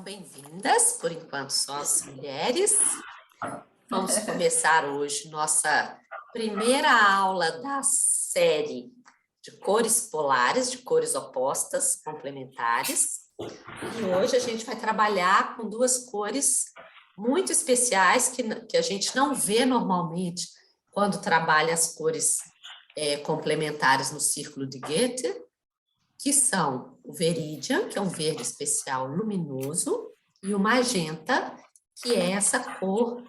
Então, bem-vindas, por enquanto só as mulheres. Vamos começar hoje nossa primeira aula da série de cores polares, de cores opostas, complementares. E hoje a gente vai trabalhar com duas cores muito especiais que a gente não vê normalmente quando trabalha as cores complementares no círculo de Goethe, que são o Viridian, que é um verde especial luminoso, e o magenta, que é essa cor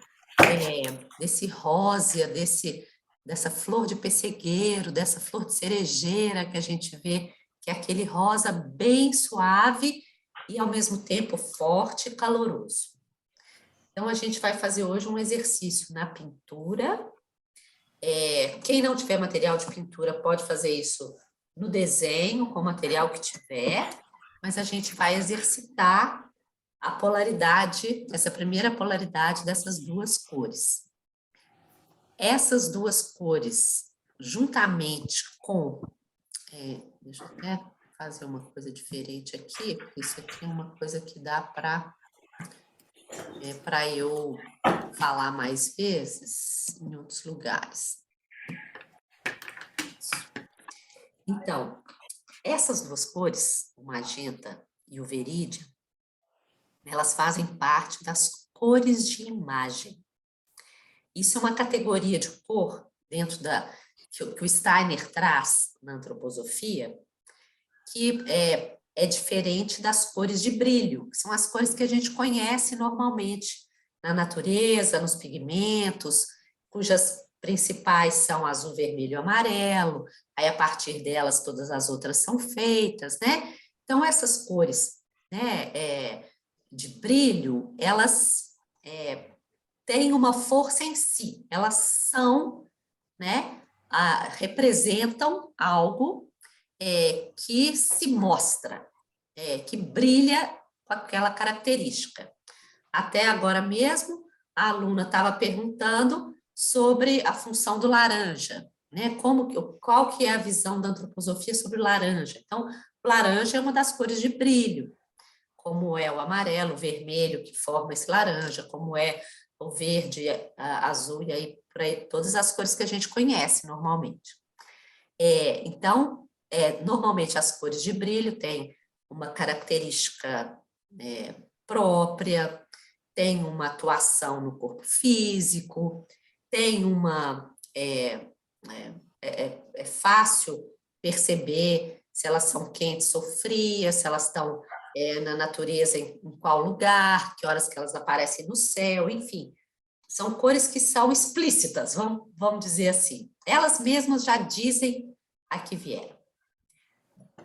desse rósea, dessa flor de pessegueiro, dessa flor de cerejeira que a gente vê, que é aquele rosa bem suave e, ao mesmo tempo, forte e caloroso. Então, a gente vai fazer hoje um exercício na pintura. Quem não tiver material de pintura pode fazer isso no desenho, com o material que tiver, mas a gente vai exercitar a polaridade, essa primeira polaridade dessas duas cores. Essas duas cores, juntamente com... deixa eu até fazer uma coisa diferente aqui, porque isso aqui é uma coisa que dá para eu falar mais vezes em outros lugares. Então, essas duas cores, o magenta e o verídio, elas fazem parte das cores de imagem. Isso é uma categoria de cor dentro que o Steiner traz na antroposofia, que é diferente das cores de brilho, que são as cores que a gente conhece normalmente na natureza, nos pigmentos, cujas principais são azul, vermelho e amarelo, aí a partir delas todas as outras são feitas, né? Então, essas cores, né, de brilho, elas têm uma força em si, elas são, né, representam algo que se mostra, que brilha com aquela característica. Até agora mesmo, a aluna estava perguntando sobre a função do laranja, né? Qual que é a visão da antroposofia sobre o laranja? Então, o laranja é uma das cores de brilho, como é o amarelo, o vermelho, que forma esse laranja, como é o verde, azul, e aí, por aí, todas as cores que a gente conhece normalmente. Então, normalmente as cores de brilho têm uma característica própria, tem uma atuação no corpo físico, tem uma... é fácil perceber se elas são quentes ou frias, se elas estão na natureza, em qual lugar, que horas que elas aparecem no céu, enfim. São cores que são explícitas, vamos dizer assim. Elas mesmas já dizem a que vieram.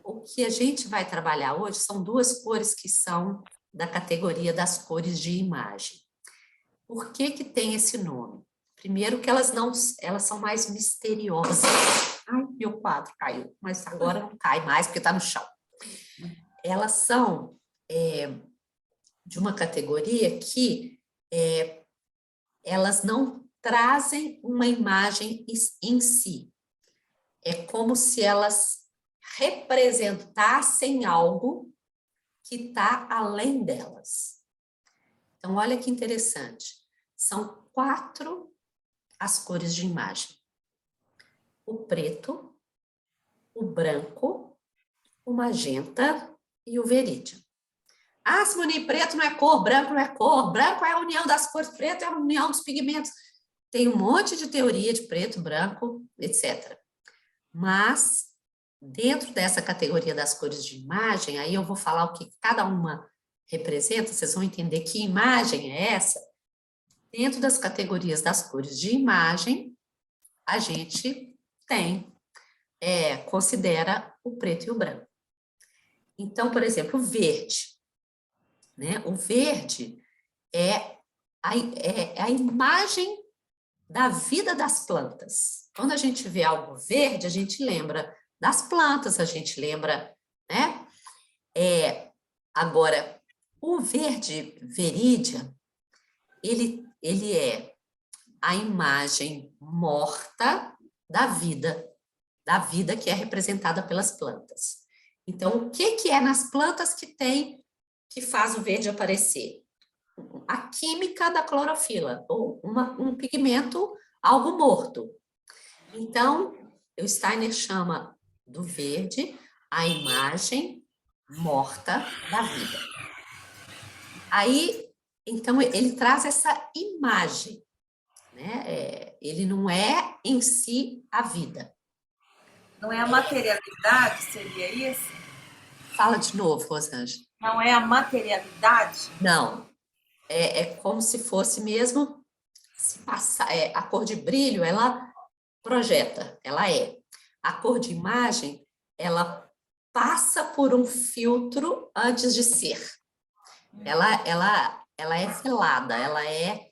O que a gente vai trabalhar hoje são duas cores que são da categoria das cores de imagem. Por que que tem esse nome? Primeiro que elas são mais misteriosas. Ai, meu quadro caiu, mas agora não cai mais porque está no chão. Elas são de uma categoria que elas não trazem uma imagem em si. É como se elas representassem algo que está além delas. Então, olha que interessante. São 4 as cores de imagem. O preto, o branco, o magenta e o verídio. Ah, Simone, preto não é cor, branco não é cor, branco é a união das cores, preto é a união dos pigmentos. Tem um monte de teoria de preto, branco, etc. Mas, dentro dessa categoria das cores de imagem, aí eu vou falar o que cada uma representa, vocês vão entender que imagem é essa. Dentro das categorias das cores de imagem, a gente considera o preto e o branco. Então, por exemplo, o verde. Né? O verde é a imagem da vida das plantas. Quando a gente vê algo verde, a gente lembra das plantas, a gente lembra, né? Agora, o verde verídia, ele é a imagem morta da vida que é representada pelas plantas. Então, o que é nas plantas que tem que faz o verde aparecer? A química da clorofila, ou um pigmento, algo morto. Então, o Steiner chama do verde a imagem morta da vida. Aí, então, ele traz essa imagem, né? Ele não é em si a vida. Não é a materialidade, seria isso? Fala de novo, Rosângela. Não é a materialidade? Não, é como se fosse mesmo, se passar, a cor de brilho, ela projeta, ela é. A cor de imagem, ela passa por um filtro antes de ser. Ela é velada, ela é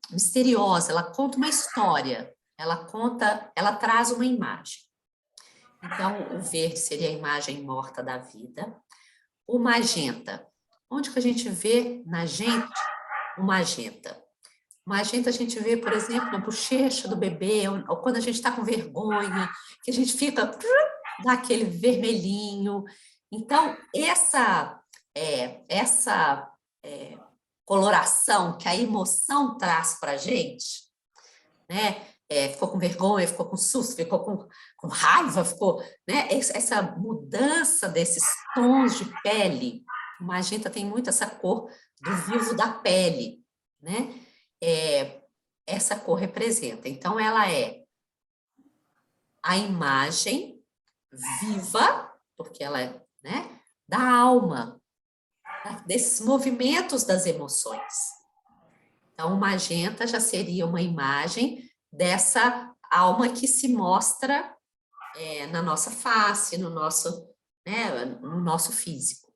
misteriosa, ela conta uma história, ela traz uma imagem. Então, o verde seria a imagem morta da vida. O magenta, onde que a gente vê na gente o magenta? O magenta a gente vê, por exemplo, na bochecha do bebê, ou quando a gente está com vergonha, que a gente fica, dá aquele vermelhinho. Então, essa coloração que a emoção traz para a gente, né? Ficou com vergonha, ficou com susto, ficou com raiva, ficou, né? Essa mudança desses tons de pele, o magenta tem muito essa cor do vivo da pele, né? Essa cor representa. Então, ela é a imagem viva, porque ela é, né, da alma, desses movimentos das emoções. Então, o magenta já seria uma imagem dessa alma que se mostra na nossa face, né, no nosso físico.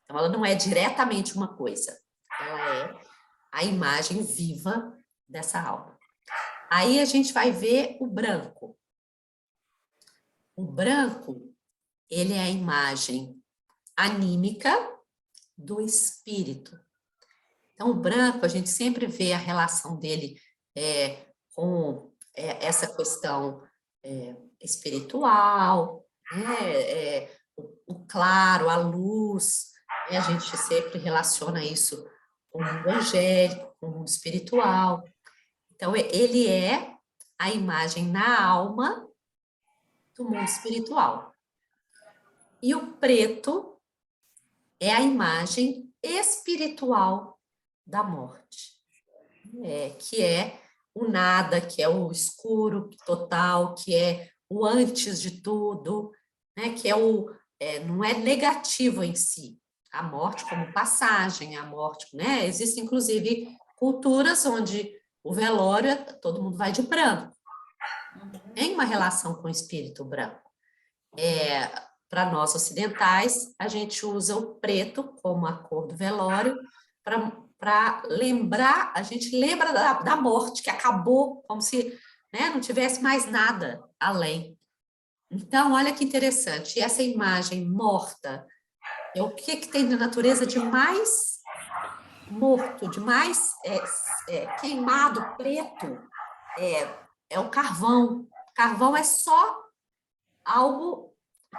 Então, ela não é diretamente uma coisa, ela é a imagem viva dessa alma. Aí a gente vai ver o branco. O branco, ele é a imagem anímica do espírito. Então, o branco, a gente sempre vê a relação dele com essa questão espiritual, né? O claro, a luz, né? A gente sempre relaciona isso com o mundo angélico, com o mundo espiritual. Então, ele é a imagem na alma do mundo espiritual. E o preto é a imagem espiritual da morte, que é o nada, que é o escuro total, que é o antes de tudo, né? Que não é negativo em si. A morte como passagem, a morte, né? Existem, inclusive, culturas onde o velório, todo mundo vai de branco. Tem uma relação com o espírito branco. Para nós ocidentais, a gente usa o preto como a cor do velório para lembrar, a gente lembra da morte, que acabou, como se, né, não tivesse mais nada além. Então, olha que interessante, e essa imagem morta é o que tem na natureza de mais morto, de mais queimado, preto, é o carvão. Carvão é só algo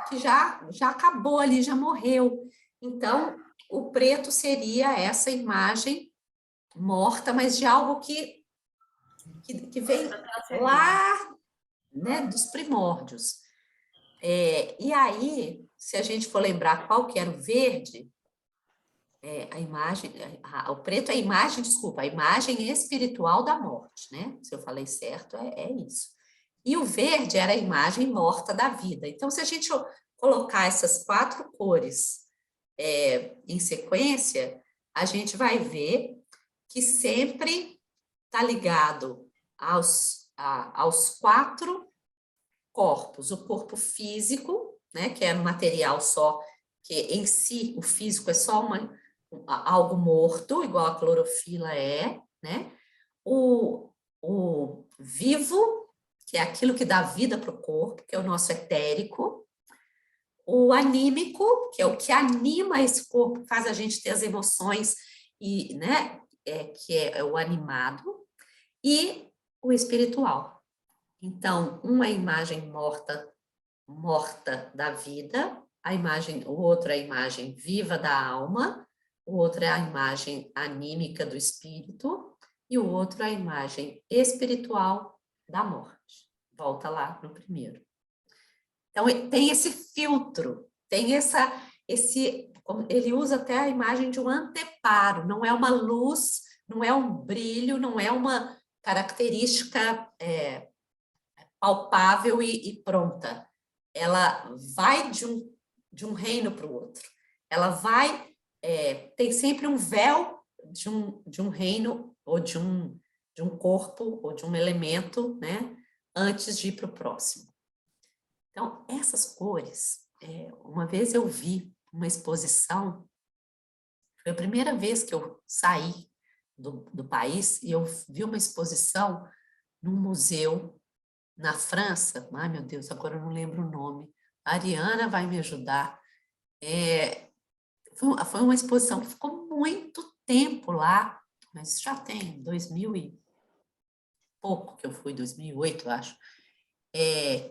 que já acabou ali, já morreu. Então, o preto seria essa imagem morta, mas de algo que vem lá, né, dos primórdios. E aí, se a gente for lembrar qual que era o verde, a imagem, o preto é a imagem, desculpa, a imagem espiritual da morte, né? Se eu falei certo, é isso. E o verde era a imagem morta da vida. Então, se a gente colocar essas 4 cores em sequência, a gente vai ver que sempre está ligado aos 4 corpos. O corpo físico, né, que é um material só, que em si o físico é só algo morto, igual a clorofila né? O vivo, que é aquilo que dá vida para o corpo, que é o nosso etérico. O anímico, que é o que anima esse corpo, faz a gente ter as emoções, e, né, que é o animado. E o espiritual. Então, uma imagem morta da vida, o outro é a imagem viva da alma, o outro é a imagem anímica do espírito, e o outro é a imagem espiritual da morte. Volta lá no primeiro. Então, tem esse filtro, tem ele usa até a imagem de um anteparo, não é uma luz, não é um brilho, não é uma característica palpável e pronta. Ela vai de um reino para o outro. Ela vai, tem sempre um véu de um reino ou de um corpo ou de um elemento, né, antes de ir para o próximo. Então, essas cores, uma vez eu vi uma exposição, foi a primeira vez que eu saí do país e eu vi uma exposição num museu na França. Ai, meu Deus, agora eu não lembro o nome. A Ariana vai me ajudar. Foi uma exposição que ficou muito tempo lá, mas já tem 2000 e pouco que eu fui, 2008, eu acho,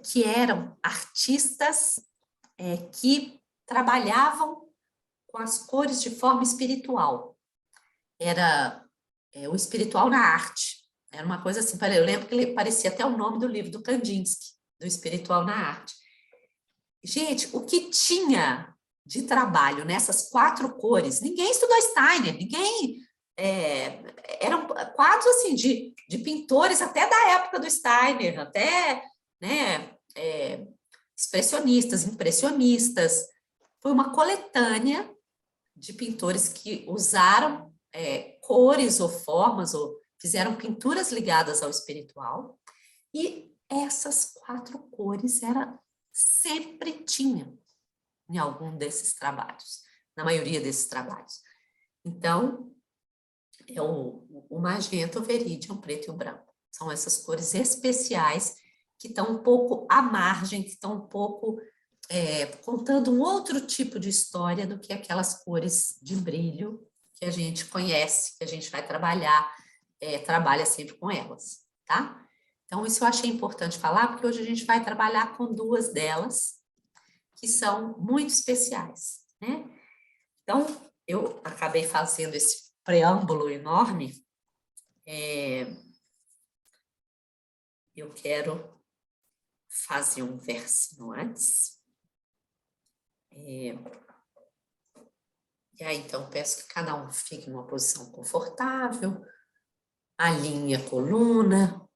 que eram artistas que trabalhavam com as cores de forma espiritual. Era o espiritual na arte. Era uma coisa assim, eu lembro que ele parecia até o nome do livro do Kandinsky, do espiritual na arte. Gente, o que tinha de trabalho nessas 4 cores, ninguém estudou Steiner, ninguém... eram quadros assim, de pintores até da época do Steiner, até, né, expressionistas, impressionistas. Foi uma coletânea de pintores que usaram cores ou formas, ou fizeram pinturas ligadas ao espiritual, e essas 4 cores sempre tinha em algum desses trabalhos, na maioria desses trabalhos. Então, é o magenta, o verídio, o preto e o branco. São essas cores especiais que estão um pouco à margem, que estão um pouco contando um outro tipo de história do que aquelas cores de brilho que a gente conhece, que a gente vai trabalhar, trabalha sempre com elas, tá? Então, isso eu achei importante falar, porque hoje a gente vai trabalhar com 2 delas, que são muito especiais, né? Então, eu acabei fazendo esse preâmbulo enorme. Eu quero fazer um versinho antes. E aí, então, peço que cada um fique numa posição confortável, alinhe a coluna,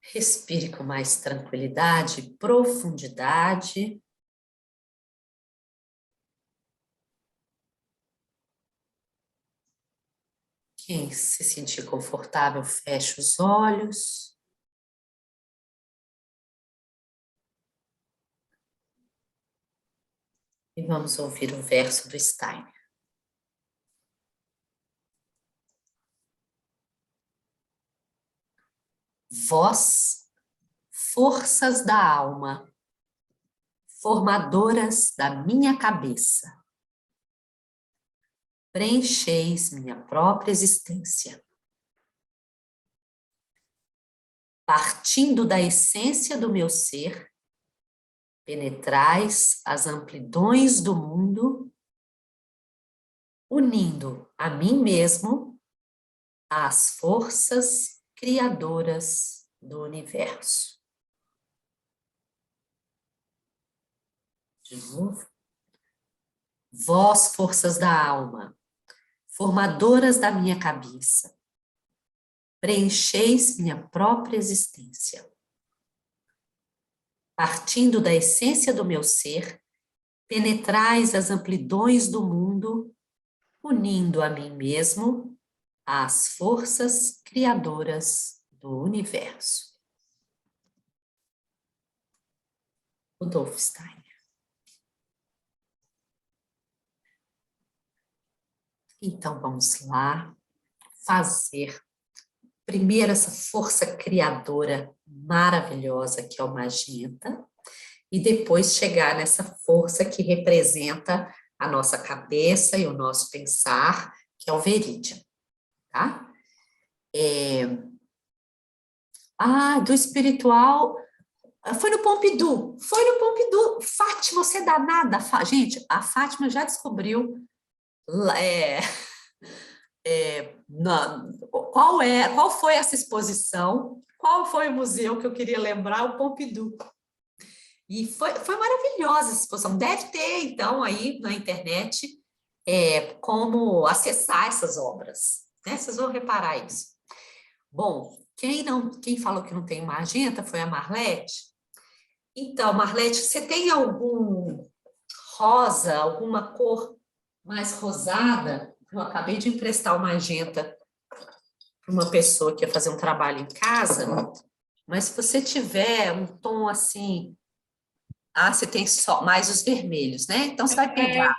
respire com mais tranquilidade e profundidade. Quem se sentir confortável, feche os olhos. E vamos ouvir o verso do Steiner. Vós, forças da alma, formadoras da minha cabeça, preencheis minha própria existência. Partindo da essência do meu ser, penetrais as amplidões do mundo, unindo a mim mesmo às forças criadoras do universo. De novo. Vós, forças da alma, formadoras da minha cabeça, preencheis minha própria existência. Partindo da essência do meu ser, penetrais as amplidões do mundo, unindo a mim mesmo às forças criadoras do universo. Rudolf Steiner. Então, vamos lá fazer primeiro essa força criadora maravilhosa que é o magenta, e depois chegar nessa força que representa a nossa cabeça e o nosso pensar, que é o verídio, tá? Do espiritual, Foi no Pompidou. Fátima, você é danada. Gente, a Fátima já descobriu qual foi essa exposição, qual foi o museu que eu queria lembrar, o Pompidou. E foi maravilhosa essa exposição. Deve ter, então, aí na internet, como acessar essas obras. Né? Vocês vão reparar isso. Bom, quem falou que não tem uma magenta foi a Marlete. Então, Marlete, você tem algum rosa, alguma cor mais rosada? Eu acabei de emprestar o magenta para uma pessoa que ia fazer um trabalho em casa, mas se você tiver um tom assim... você tem só mais os vermelhos, né? Então, você vai pegar...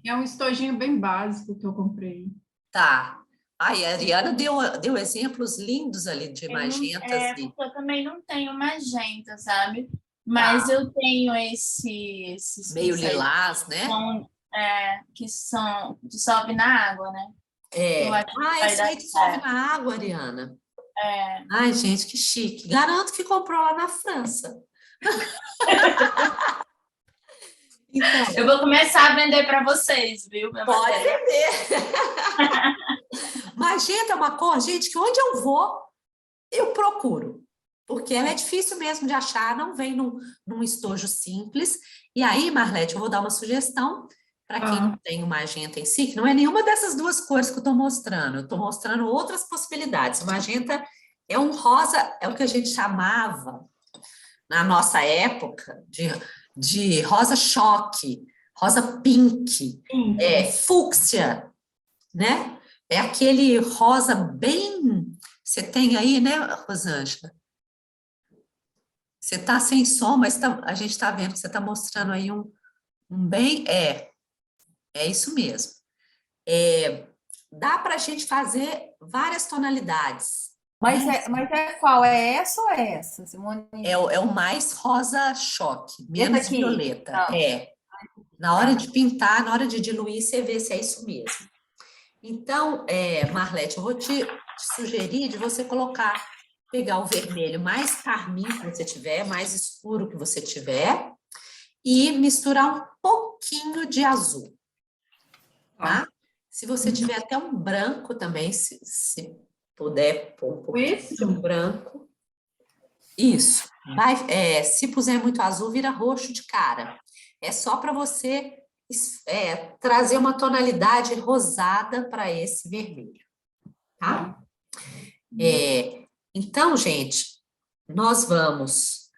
É um estojinho bem básico que eu comprei. Tá. Ai, a Ariana deu exemplos lindos ali de magentas. Porque eu também não tenho magenta, sabe? Mas eu tenho esses meio lilás, né? Que dissolve na água, né? Esse aí dissolve na água, Ariana. Ai, gente, que chique. Garanto que comprou lá na França. Então, eu vou começar a vender para vocês, viu? Pode vender. Magenta é uma cor, gente, que onde eu vou, eu procuro. Porque ela é difícil mesmo de achar, não vem num estojo simples. E aí, Marlete, eu vou dar uma sugestão para quem não tem o magenta em si, que não é nenhuma dessas duas cores que eu estou mostrando. Eu estou mostrando outras possibilidades. O magenta é um rosa, é o que a gente chamava, na nossa época, de rosa choque, rosa pink, fúcsia, né? É aquele rosa bem... Você tem aí, né, Rosângela? Você está sem som, mas a gente está vendo que você está mostrando aí um bem... É isso mesmo. Dá para a gente fazer várias tonalidades. Mas qual? É essa ou é essa, Simone? É o mais rosa choque, menos violeta. Não. Na hora de pintar, na hora de diluir, você vê se é isso mesmo. Então, Marlete, eu vou te sugerir de você pegar o vermelho mais carmim que você tiver, mais escuro que você tiver, e misturar um pouquinho de azul, tá? Se você tiver até um branco também, se puder pôr um pouquinho de um branco. Isso. Se puser muito azul, vira roxo de cara. É só para você trazer uma tonalidade rosada para esse vermelho, tá? Então, gente, nós vamos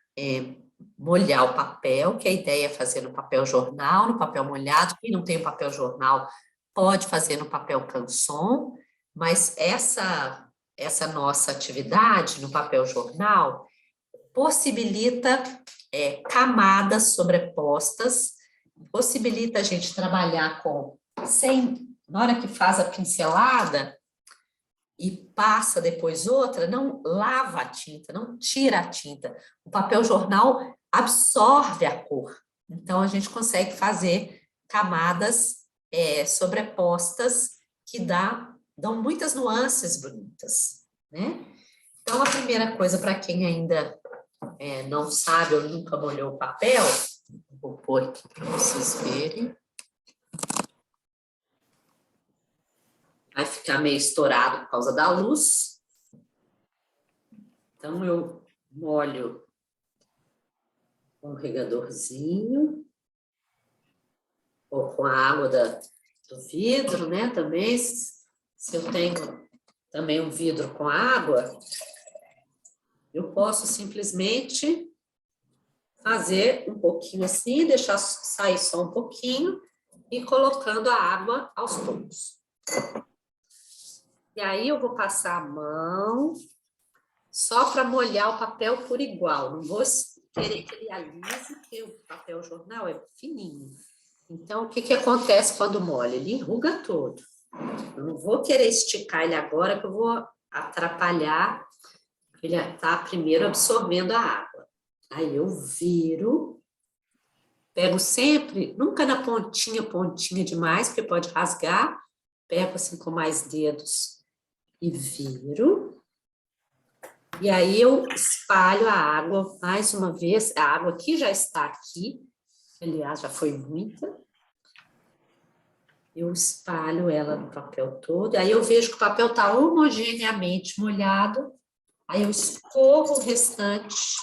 molhar o papel, que a ideia é fazer no papel jornal, no papel molhado. Quem não tem o papel jornal pode fazer no papel canson, mas essa nossa atividade no papel jornal possibilita camadas sobrepostas, possibilita a gente trabalhar na hora que faz a pincelada e passa depois outra, não lava a tinta, não tira a tinta. O papel jornal absorve a cor. Então, a gente consegue fazer camadas sobrepostas que dão muitas nuances bonitas, né? Então, a primeira coisa, para quem ainda não sabe ou nunca molhou o papel, vou pôr aqui para vocês verem. Vai ficar meio estourado por causa da luz. Então, eu molho com um regadorzinho, ou com a água do vidro, né? Também, se eu tenho também um vidro com água, eu posso simplesmente fazer um pouquinho assim, deixar sair só um pouquinho e colocando a água aos poucos. E aí eu vou passar a mão só para molhar o papel por igual. Não vou querer que ele alise, porque o papel jornal é fininho. Então, o que acontece quando molha? Ele enruga todo. Eu não vou querer esticar ele agora, que eu vou atrapalhar. Ele está primeiro absorvendo a água. Aí eu viro, pego sempre, nunca na pontinha demais, porque pode rasgar. Pego assim com mais dedos e viro. E aí eu espalho a água mais uma vez, a água que já está aqui, aliás, já foi muita. Eu espalho ela no papel todo, aí eu vejo que o papel está homogeneamente molhado, aí eu escorro o restante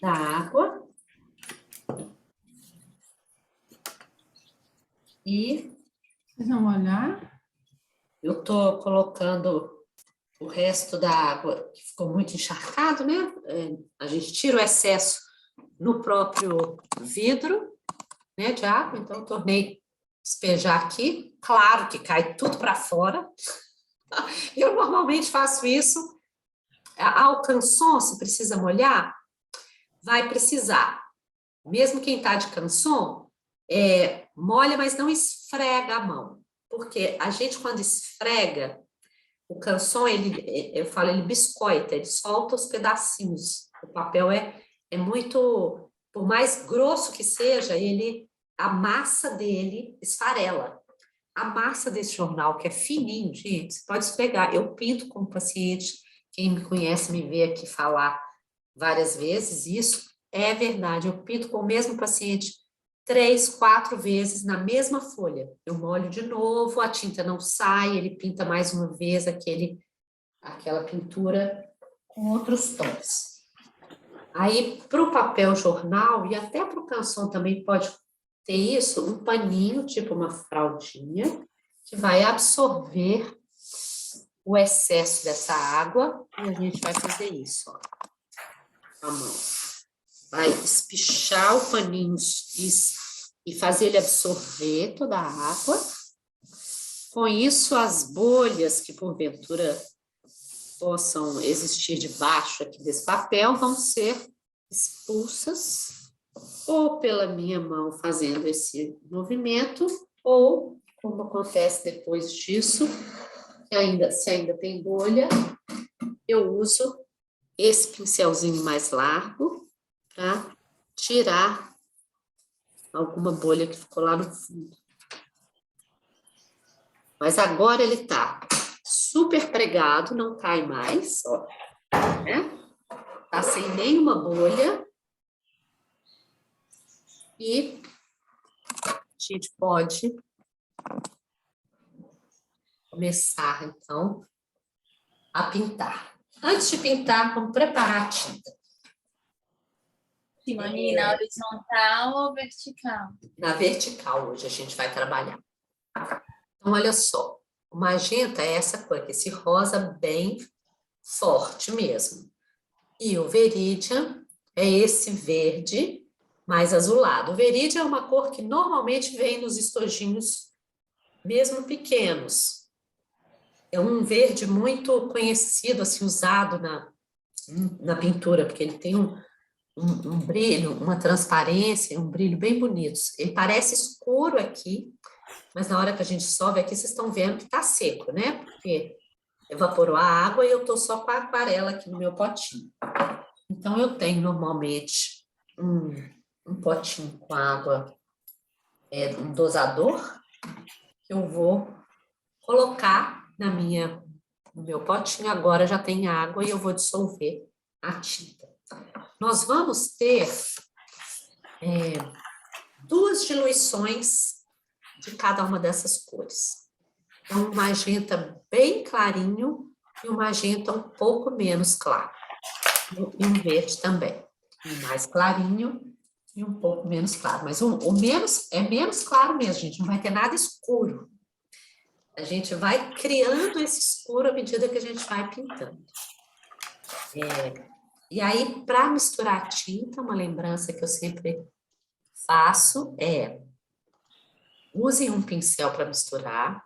da água e Vocês vão olhar? eu estou colocando o resto da água, que ficou muito encharcado, né? A gente tira o excesso no próprio vidro, né, de água, então eu tornei despejar aqui. Claro que cai tudo para fora. Eu normalmente faço isso. Canson, se precisa molhar, vai precisar. Mesmo quem está de canson, molha, mas não esfrega a mão. Porque a gente, quando esfrega, o canson, eu falo, ele biscoita, ele solta os pedacinhos. O papel é muito, por mais grosso que seja, a massa dele esfarela. A massa desse jornal, que é fininho, gente, você pode esfregar. Eu pinto como paciente, quem me conhece me vê aqui falar várias vezes, isso é verdade. Eu pinto com o mesmo paciente 3, 4 vezes na mesma folha. Eu molho de novo, a tinta não sai, ele pinta mais uma vez aquela pintura com outros tons. Aí, para o papel jornal, e até para o canson também pode ter isso, um paninho, tipo uma fraldinha, que vai absorver o excesso dessa água, e a gente vai fazer isso, ó, com a mão. Vai espichar o paninho e fazer ele absorver toda a água. Com isso, as bolhas que porventura possam existir debaixo aqui desse papel vão ser expulsas ou pela minha mão fazendo esse movimento, ou, como acontece depois disso, se ainda tem bolha, eu uso esse pincelzinho mais largo para tirar alguma bolha que ficou lá no fundo. Mas agora ele está super pregado, não cai mais, ó, né? Tá sem nenhuma bolha. E a gente pode começar, então, a pintar. Antes de pintar, vamos preparar a tinta. Simone, na horizontal ou vertical? Na vertical, hoje a gente vai trabalhar. Então, olha só, o magenta é essa cor, esse rosa bem forte mesmo. E o veridian é esse verde mais azulado. O veridian é uma cor que normalmente vem nos estojinhos, mesmo pequenos. É um verde muito conhecido, assim, usado na pintura, porque ele tem um brilho, uma transparência, um brilho bem bonito. Ele parece escuro aqui, mas na hora que a gente sobe aqui, vocês estão vendo que está seco, né? Porque evaporou a água e eu estou só com a aquarela aqui no meu potinho. Então, eu tenho normalmente um potinho com água, um dosador, que eu vou colocar no meu potinho. Agora já tem água e eu vou dissolver a tinta. Nós vamos ter 2 diluições de cada uma dessas cores. Então, um magenta bem clarinho e um magenta um pouco menos claro. E um verde também. Um mais clarinho e um pouco menos claro. Mas o menos é menos claro mesmo, gente. Não vai ter nada escuro. A gente vai criando esse escuro à medida que a gente vai pintando. E aí, para misturar a tinta, uma lembrança que eu sempre faço use um pincel para misturar,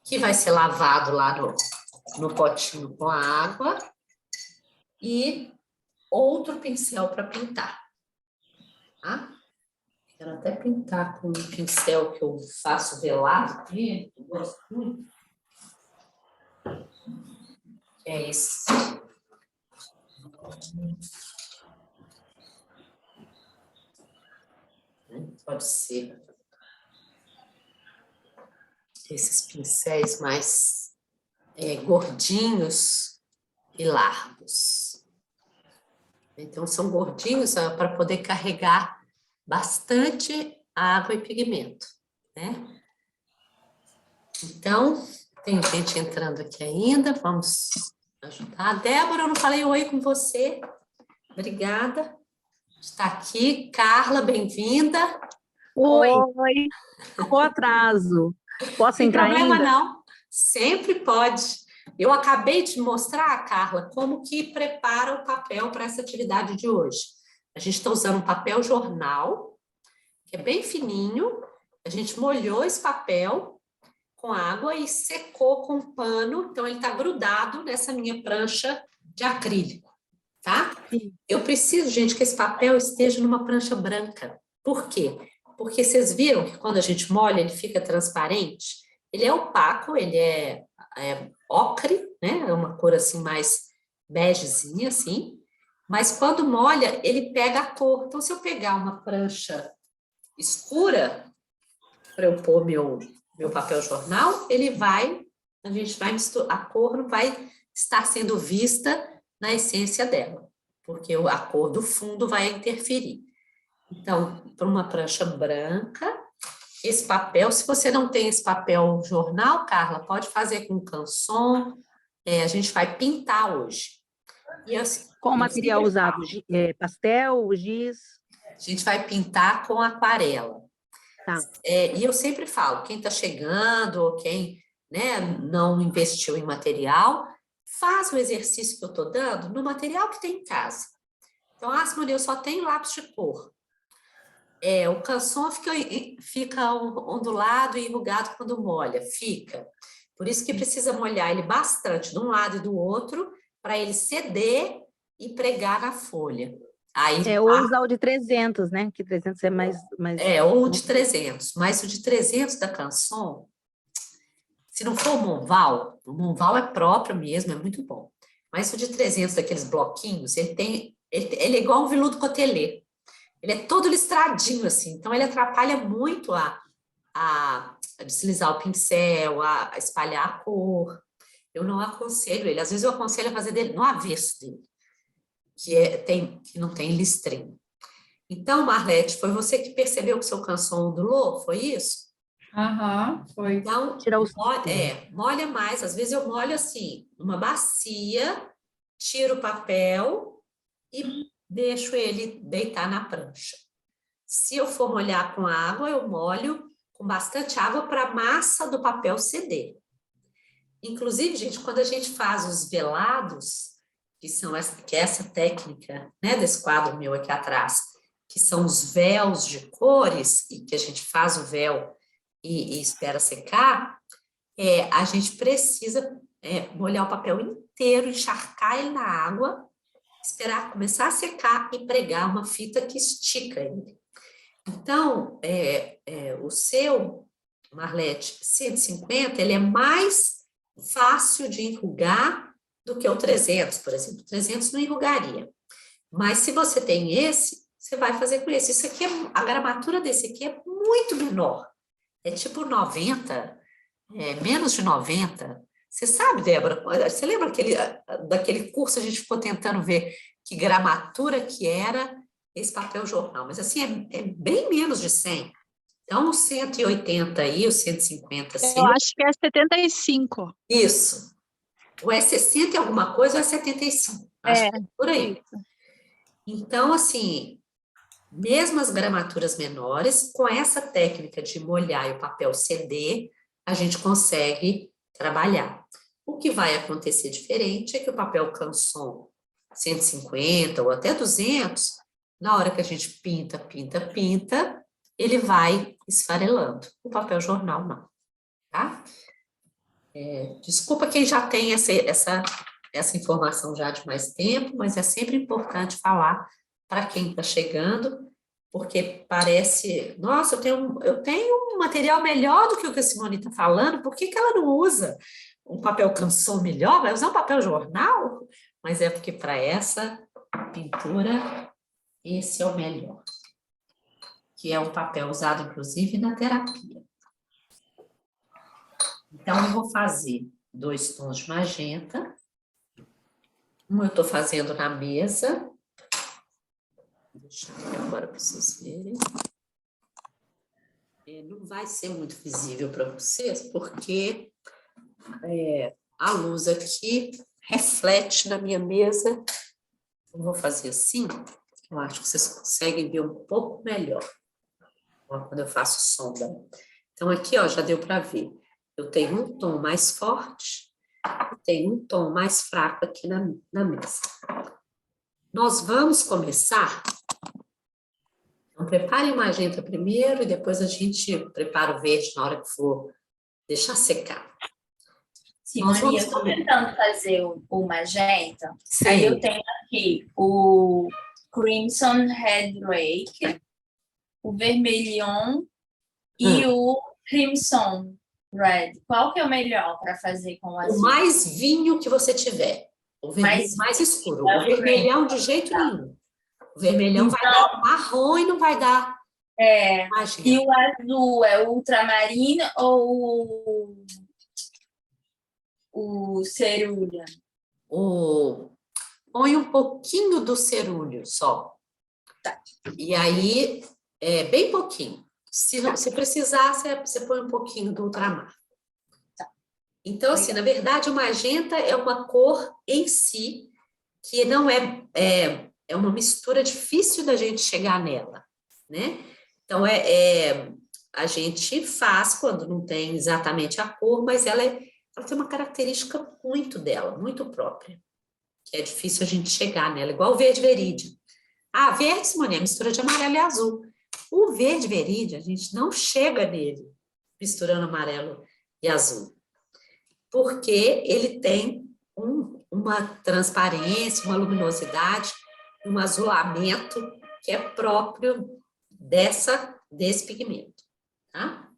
que vai ser lavado lá no potinho com a água, e outro pincel para pintar. Tá? Quero até pintar com um pincel que eu faço velado dele, que eu gosto muito. Que é esse. Pode ser esses pincéis mais gordinhos, e largos. Então, são gordinhos para poder carregar bastante água e pigmento, né? Então, tem gente entrando aqui ainda, vamos ajudar. Débora, eu não falei oi com você. Obrigada. Está aqui. Carla, bem-vinda. Oi, o atraso. Posso Sem entrar problema ainda? não, sempre pode. Eu acabei de mostrar, Carla, como que prepara o papel para essa atividade de hoje. A gente está usando um papel jornal, que é bem fininho. A gente molhou esse papel com água e secou com um pano. Então, ele está grudado nessa minha prancha de acrílico, tá? Sim. Eu preciso, gente, que esse papel esteja numa prancha branca. Por quê? Porque vocês viram que quando a gente molha, ele fica transparente? Ele é opaco, ele é ocre, né? É uma cor assim mais begezinha, assim. Mas quando molha, ele pega a cor. Então, se eu pegar uma prancha escura para eu pôr meu papel jornal, a gente vai misturar, a cor não vai estar sendo vista na essência dela, porque a cor do fundo vai interferir. Então, para uma prancha branca, esse papel, se você não tem esse papel jornal, Carla, pode fazer com canson, a gente vai pintar hoje. E Qual material usado? Pastel, giz? a gente vai pintar com aquarela. Tá. E eu sempre falo, quem está chegando, ou quem, né, não investiu em material, faz o exercício que eu estou dando no material que tem em casa. Então, Simone, eu só tenho lápis de cor. O canson fica ondulado e enrugado quando molha, fica. Por isso que precisa molhar ele bastante de um lado e do outro, para ele ceder e pregar na folha. Aí, Ou usar o de 300, né? Que 300 é mais... ou o de 300. Mas o de 300 da canson, se não for o Monval é próprio mesmo, é muito bom. Mas o de 300 daqueles bloquinhos, ele é igual um veludo cotelê. Ele é todo listradinho, assim. Então, ele atrapalha muito a deslizar o pincel, a espalhar a cor. Eu não aconselho ele. Às vezes, eu aconselho a fazer dele no avesso dele, que não tem listrinho. Então, Marlete, foi você que percebeu que seu canson ondulou? Foi isso? Aham, foi. Então, Tirar os... molha mais. Às vezes eu molho assim, numa bacia, tiro o papel e deixo ele deitar na prancha. Se eu for molhar com água, eu molho com bastante água para a massa do papel ceder. Inclusive, gente, quando a gente faz os velados, que é essa técnica, né, desse quadro meu aqui atrás, que são os véus de cores, e que a gente faz o véu e espera secar, a gente precisa molhar o papel inteiro, encharcar ele na água, esperar começar a secar e pregar uma fita que estica ele. Então, o seu, Marlete, 150, ele é mais fácil de enrugar do que o 300, por exemplo. O 300 não enrugaria. Mas se você tem esse, você vai fazer com esse. Isso aqui, a gramatura desse aqui é muito menor. É tipo 90, menos de 90. Você sabe, Débora, você lembra daquele curso a gente ficou tentando ver que gramatura que era esse papel jornal, mas assim, é bem menos de 100. Então, o 180 aí, o 150 Eu acho que é 75. Isso. Ou é 60 e alguma coisa, ou é 75. Acho que é por aí. Isso. Então, assim, mesmo as gramaturas menores, com essa técnica de molhar e o papel ceder, a gente consegue trabalhar. O que vai acontecer diferente é que o papel canson 150 ou até 200, na hora que a gente pinta, ele vai esfarelando. O papel jornal não, tá? Desculpa quem já tem essa informação já de mais tempo, mas é sempre importante falar para quem está chegando, porque parece, nossa, eu tenho um material melhor do que o que a Simone está falando, por que ela não usa um papel canson melhor? Vai usar um papel jornal? Mas é porque para essa pintura, esse é o melhor, que é um papel usado, inclusive, na terapia. Então, eu vou fazer 2 tons de magenta. Como eu estou fazendo na mesa, vou deixar aqui agora para vocês verem. Não vai ser muito visível para vocês, porque a luz aqui reflete na minha mesa. Eu vou fazer assim, eu acho que vocês conseguem ver um pouco melhor, ó, quando eu faço sombra. Então, aqui, ó, já deu para ver. Eu tenho um tom mais forte, tenho um tom mais fraco aqui na mesa. Nós vamos começar. Então, prepare o magenta primeiro e depois a gente prepara o verde na hora que for deixar secar. Simone, eu estou tentando fazer o magenta. Sim. Aí eu tenho aqui o Crimson Red Lake, o Vermilion e o Crimson Red. Qual que é o melhor para fazer com o azul? O mais vinho que você tiver. O vermelho mais escuro. O vermelhão de jeito nenhum. O vermelhão vai dar marrom e não vai dar magenta. E o azul é o ultramarino ou o cerúleo? Põe um pouquinho do cerúleo só. Tá. E aí, bem pouquinho. Se precisar, você põe um pouquinho do ultramar. Tá. Então, assim, na verdade, o magenta é uma cor em si que não é uma mistura difícil da gente chegar nela, né? Então, a gente faz quando não tem exatamente a cor, mas ela tem uma característica muito dela, muito própria, que é difícil a gente chegar nela, igual o verde verídio. Verde, Simone, é mistura de amarelo e azul. O verde verídio, a gente não chega nele misturando amarelo e azul, porque ele tem uma transparência, uma luminosidade, um azulamento que é próprio desse pigmento, tá?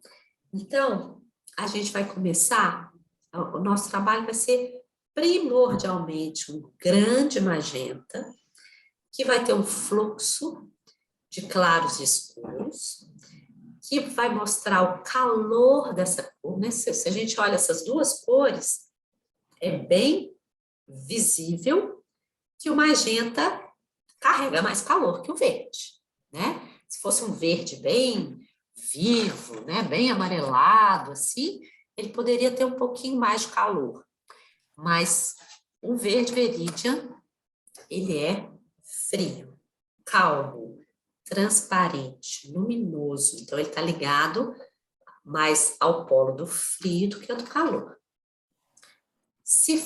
Então, a gente vai começar, o nosso trabalho vai ser primordialmente um grande magenta, que vai ter um fluxo de claros e escuros, que vai mostrar o calor dessa cor, né? Se a gente olha essas duas cores, é bem visível que o magenta carrega mais calor que o verde, né? Se fosse um verde bem vivo, né, bem amarelado, assim, ele poderia ter um pouquinho mais de calor. Mas o verde veridian, ele é frio, calmo, transparente, luminoso. Então, ele está ligado mais ao polo do frio do que ao do calor. Se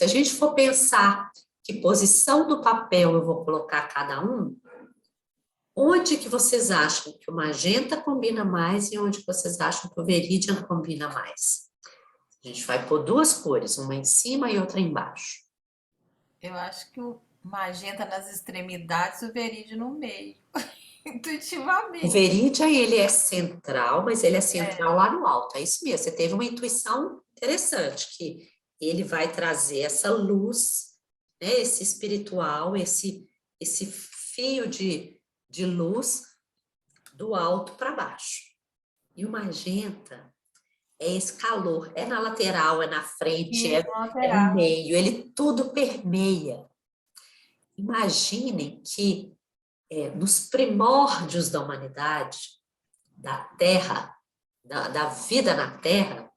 a gente for pensar que posição do papel eu vou colocar cada um, onde que vocês acham que o magenta combina mais e onde vocês acham que o veridian combina mais? A gente vai pôr duas cores, uma em cima e outra embaixo. Eu acho que o magenta nas extremidades, o verídio no meio. Intuitivamente. O veridian, ele é central, mas ele é central lá no alto. É isso mesmo, você teve uma intuição interessante, que ele vai trazer essa luz, né, esse espiritual, esse fio de luz do alto para baixo. E o magenta é esse calor, é na lateral, é na frente, é no meio, ele tudo permeia. Imaginem que nos primórdios da humanidade, da Terra, da vida na Terra,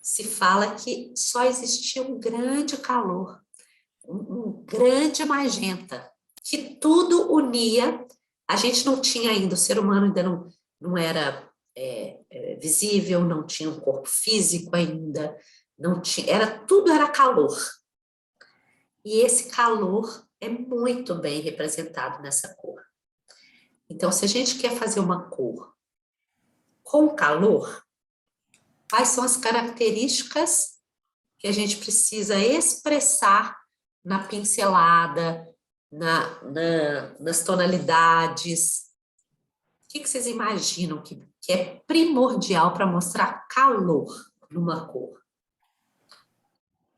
se fala que só existia um grande calor, um grande magenta, que tudo unia. A gente não tinha ainda, o ser humano ainda não era visível, não tinha um corpo físico ainda, não tinha, tudo era calor. E esse calor é muito bem representado nessa cor. Então, se a gente quer fazer uma cor com calor, quais são as características que a gente precisa expressar na pincelada, nas tonalidades? O que vocês imaginam que é primordial para mostrar calor numa cor?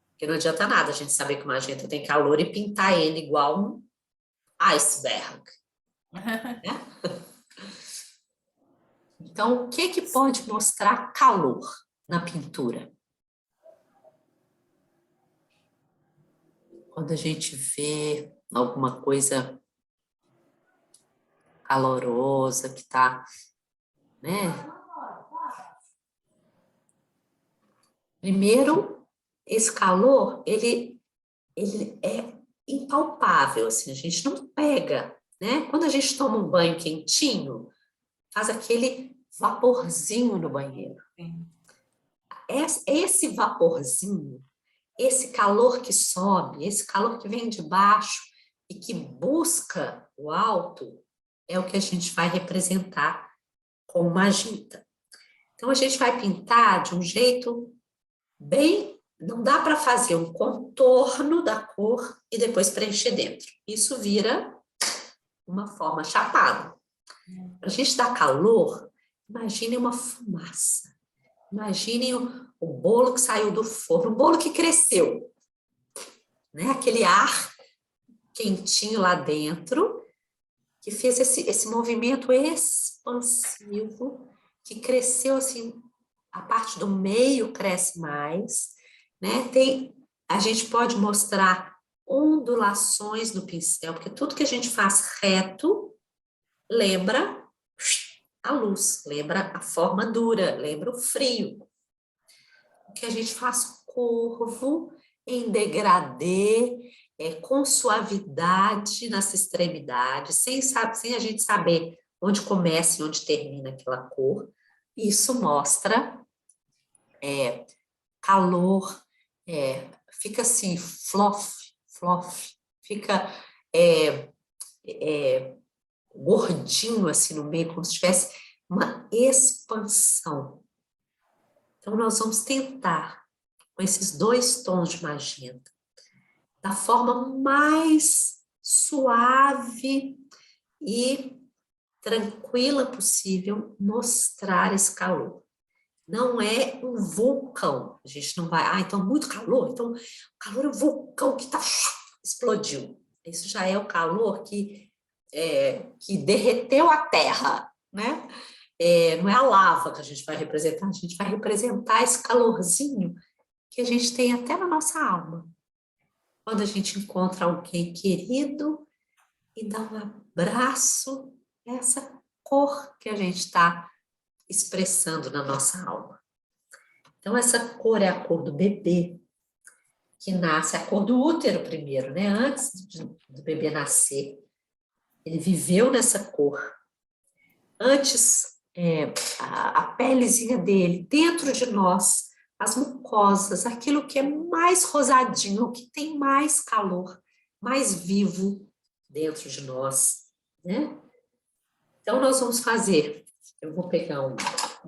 Porque não adianta nada a gente saber que o magenta tem calor e pintar ele igual um iceberg. Né? Então, o que pode mostrar calor na pintura? quando a gente vê alguma coisa calorosa que tá, né? Primeiro, esse calor, ele é impalpável, assim, a gente não pega, né? Quando a gente toma um banho quentinho, faz aquele vaporzinho no banheiro. Sim. Esse vaporzinho, esse calor que sobe, esse calor que vem de baixo e que busca o alto, é o que a gente vai representar com magenta. Então, a gente vai pintar de um jeito bem... Não dá para fazer um contorno da cor e depois preencher dentro. Isso vira uma forma chapada. Para a gente dar calor, imagine uma fumaça. Imagine o bolo que saiu do forno, o bolo que cresceu, né? Aquele ar quentinho lá dentro, que fez esse movimento expansivo, que cresceu assim, a parte do meio cresce mais, né? A gente pode mostrar ondulações no pincel, porque tudo que a gente faz reto lembra a luz, lembra a forma dura, lembra o frio. O que a gente faz curvo, em degradê, com suavidade nas extremidades, sem a gente saber onde começa e onde termina aquela cor. Isso mostra calor, fica assim, fluff, fica gordinho assim no meio, como se tivesse uma expansão. Então, nós vamos tentar, com esses 2 tons de magenta, da forma mais suave e tranquila possível, mostrar esse calor. Não é um vulcão. A gente não vai, então muito calor, então o calor é um vulcão que explodiu. Isso já é o calor que derreteu a terra, né? Não é a lava que a gente vai representar esse calorzinho que a gente tem até na nossa alma. Quando a gente encontra alguém querido e dá um abraço, essa cor que a gente está expressando na nossa alma. Então, essa cor é a cor do bebê, que nasce, a cor do útero primeiro, né? Antes do bebê nascer. Ele viveu nessa cor. Antes, a pelezinha dele, dentro de nós, as mucosas, aquilo que é mais rosadinho, que tem mais calor, mais vivo dentro de nós, né? Então, nós vamos fazer, eu vou pegar um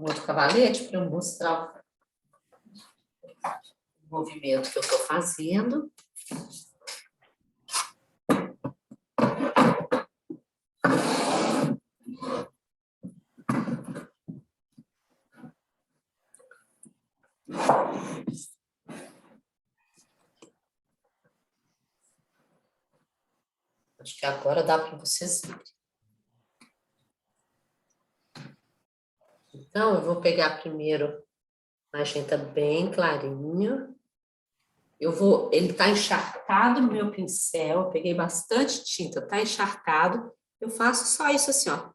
outro cavalete para eu mostrar o movimento que eu estou fazendo. Acho que agora dá para vocês verem. Então, eu vou pegar primeiro magenta bem clarinho. Ele está encharcado no meu pincel, eu peguei bastante tinta, está encharcado. Eu faço só isso assim, ó.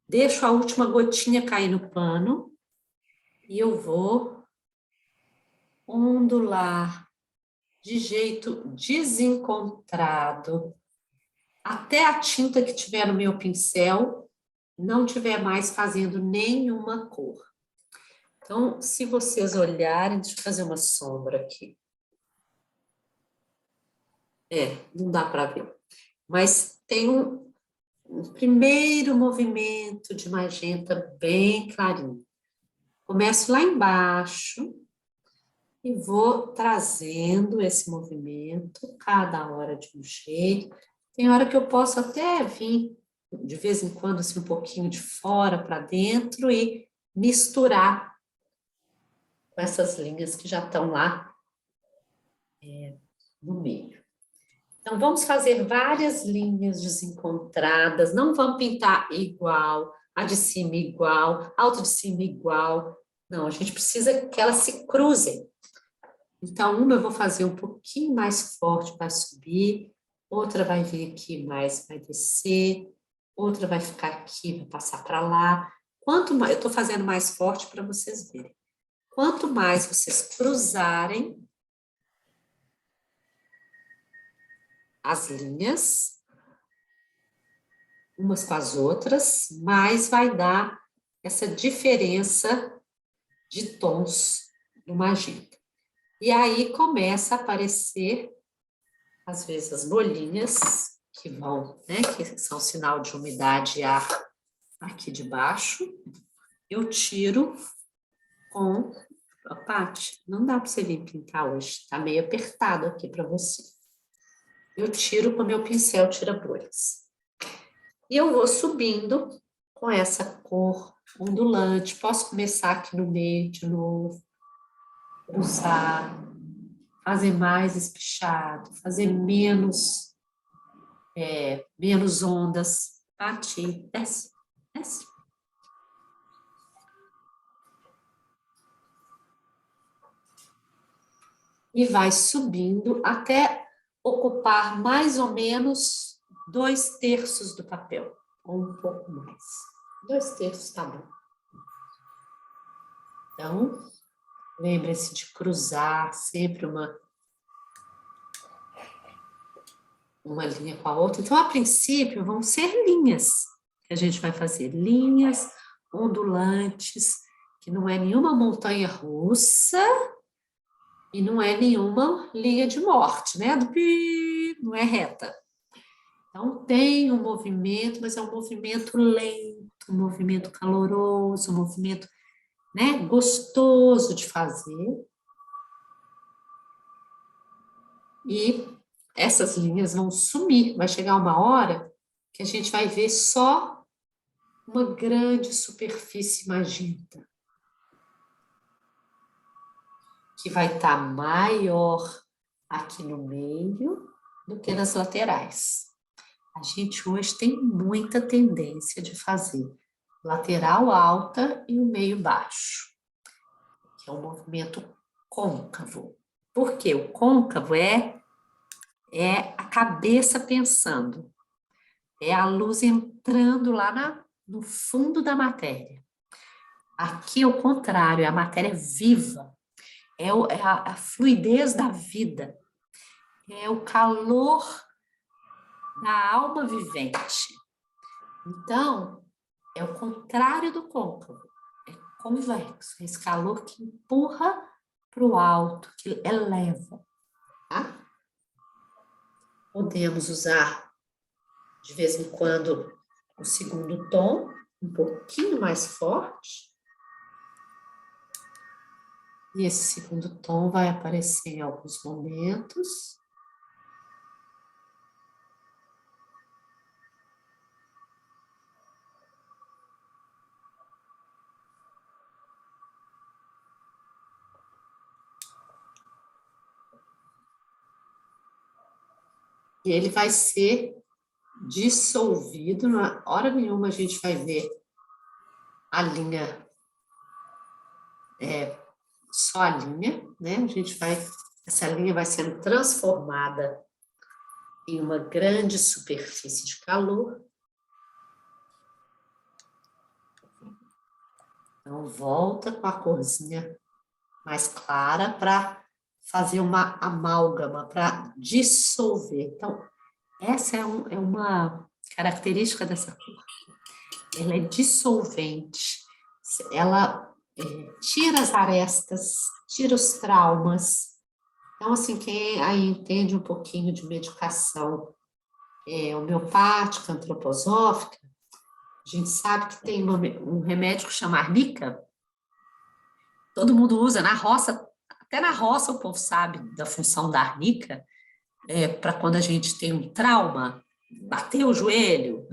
Deixo a última gotinha cair no pano e eu vou ondular de jeito desencontrado até a tinta que tiver no meu pincel não tiver mais fazendo nenhuma cor. Então, se vocês olharem, deixa eu fazer uma sombra aqui. Não dá para ver. Mas tem um primeiro movimento de magenta bem clarinho. Começo lá embaixo e vou trazendo esse movimento, cada hora de um jeito. Tem hora que eu posso até vir, de vez em quando, assim, um pouquinho de fora para dentro e misturar com essas linhas que já estão lá no meio. Então, vamos fazer várias linhas desencontradas, não vamos pintar igual, a de cima igual, a outra de cima igual. Não, a gente precisa que elas se cruzem. Então, uma eu vou fazer um pouquinho mais forte para subir, outra vai vir aqui mais, vai descer, outra vai ficar aqui, vai passar para lá. Quanto mais, eu estou fazendo mais forte para vocês verem. Quanto mais vocês cruzarem as linhas, umas com as outras, mais vai dar essa diferença de tons do magenta. E aí começa a aparecer, às vezes, as bolinhas que vão, né, que são sinal de umidade e ar aqui de baixo. Eu tiro com... Ó, Paty, não dá para você vir pintar hoje, tá meio apertado aqui para você. Eu tiro com meu pincel tira-bolhas. E eu vou subindo com essa cor ondulante. Posso começar aqui no meio de novo, cruzar, fazer mais espichado, fazer menos ondas. Paty, desce, desce. E vai subindo até ocupar mais ou menos 2/3 do papel, ou um pouco mais. 2/3 tá bom. Então, lembre-se de cruzar sempre uma linha com a outra. Então, a princípio, vão ser linhas que a gente vai fazer. Linhas ondulantes, que não é nenhuma montanha russa, e não é nenhuma linha de morte, né? Não é reta. Então, tem um movimento, mas é um movimento lento, um movimento caloroso, um movimento, né, gostoso de fazer. E essas linhas vão sumir. Vai chegar uma hora que a gente vai ver só uma grande superfície magenta, que vai estar maior aqui no meio do que nas laterais. A gente hoje tem muita tendência de fazer lateral alta e o meio baixo, que é um movimento côncavo. Por quê? O côncavo é a cabeça pensando, é a luz entrando lá no fundo da matéria. Aqui é o contrário, é a matéria viva, é a fluidez da vida, é o calor da alma vivente. Então, é o contrário do côncavo, é convexo, é esse calor que empurra para o alto, que eleva. Tá? Podemos usar, de vez em quando, o segundo tom, um pouquinho mais forte. E esse segundo tom vai aparecer em alguns momentos. E ele vai ser dissolvido, na hora nenhuma a gente vai ver a linha, só a linha, né? Essa linha vai sendo transformada em uma grande superfície de calor. Então, volta com a corzinha mais clara para fazer uma amálgama, para dissolver. Então, essa é uma característica dessa cor. Ela é dissolvente, ela tira as arestas, tira os traumas. Então, assim, quem aí entende um pouquinho de medicação homeopática, antroposófica, a gente sabe que tem um remédio que chama arnica. Todo mundo usa na roça, até na roça o povo sabe da função da arnica, para quando a gente tem um trauma, bateu o joelho,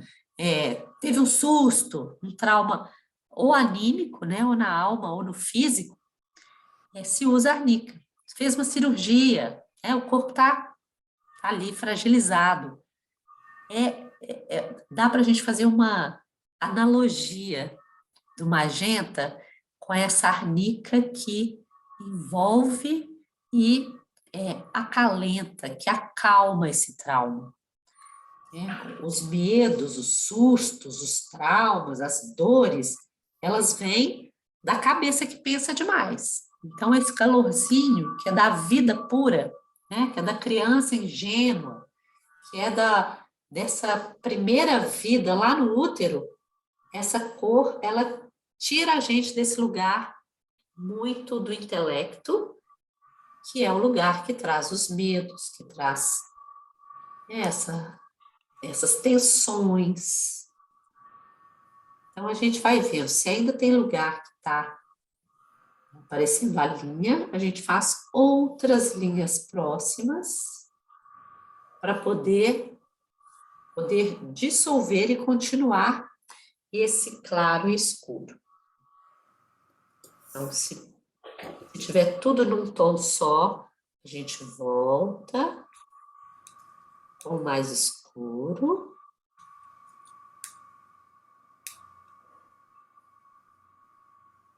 teve um susto, um trauma ou anímico, né, ou na alma, ou no físico, se usa arnica. Fez uma cirurgia, o corpo está ali fragilizado. Dá para a gente fazer uma analogia do magenta com essa arnica que envolve e acalenta, que acalma esse trauma. Né? Os medos, os sustos, os traumas, as dores, elas vêm da cabeça que pensa demais. Então, esse calorzinho, que é da vida pura, né? Que é da criança ingênua, que é dessa primeira vida lá no útero, essa cor, ela tira a gente desse lugar muito do intelecto, que é o lugar que traz os medos, que traz essas tensões. Então, a gente vai ver, se ainda tem lugar que está aparecendo a linha, a gente faz outras linhas próximas para poder dissolver e continuar esse claro e escuro. Então, se tiver tudo num tom só, a gente volta com mais escuro.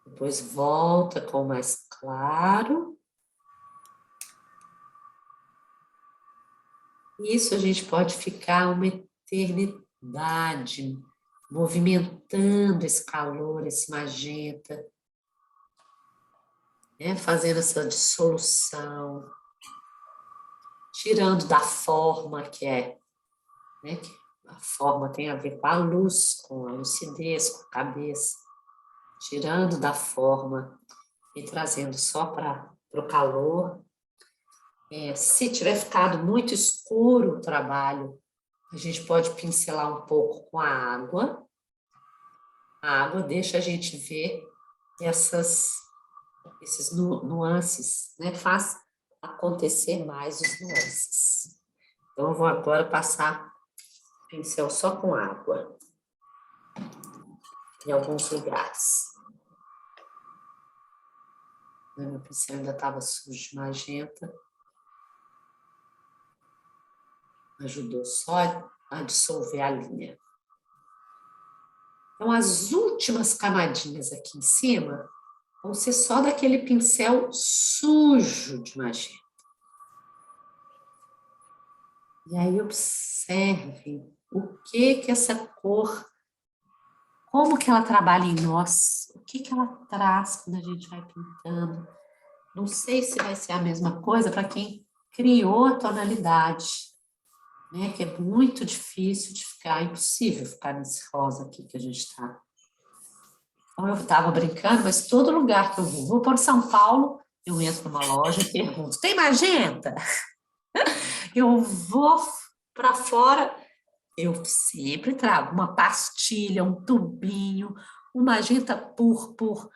Depois volta com mais claro. Isso a gente pode ficar uma eternidade movimentando esse calor, esse magenta, né? Fazendo essa dissolução, tirando da forma que é, né? Que a forma tem a ver com a luz, com a lucidez, com a cabeça, tirando da forma e trazendo só para o calor. Se tiver ficado muito escuro o trabalho, a gente pode pincelar um pouco com a água. A água deixa a gente ver esses nuances, né? Faz acontecer mais os nuances. Então, eu vou agora passar o pincel só com água em alguns lugares. Meu pincel ainda estava sujo de magenta. Ajudou só a dissolver a linha. Então, as últimas camadinhas aqui em cima vão ser só daquele pincel sujo de magenta. E aí, observe o que essa cor, como que ela trabalha em nós, o que ela traz quando a gente vai pintando. Não sei se vai ser a mesma coisa para quem criou a tonalidade, né? Que é muito difícil de ficar, é impossível ficar nesse rosa aqui que a gente está. Então, eu estava brincando, mas todo lugar que eu vou para São Paulo, eu entro numa loja e pergunto, tem magenta? Eu vou para fora, eu sempre trago uma pastilha, um tubinho, um magenta púrpura,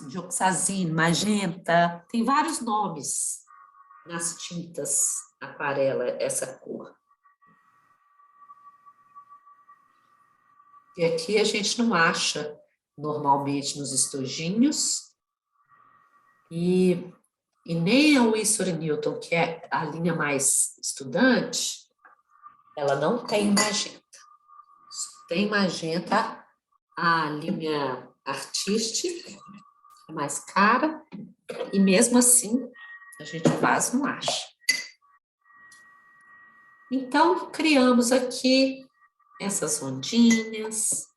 dioxazine, magenta, tem vários nomes nas tintas aquarela, essa cor. E aqui a gente não acha normalmente nos estojinhos e nem a Winsor & Newton, que é a linha mais estudante, ela não tem magenta. Tem magenta a linha artística, é mais cara, e mesmo assim a gente quase não acha. Então, criamos aqui essas ondinhas.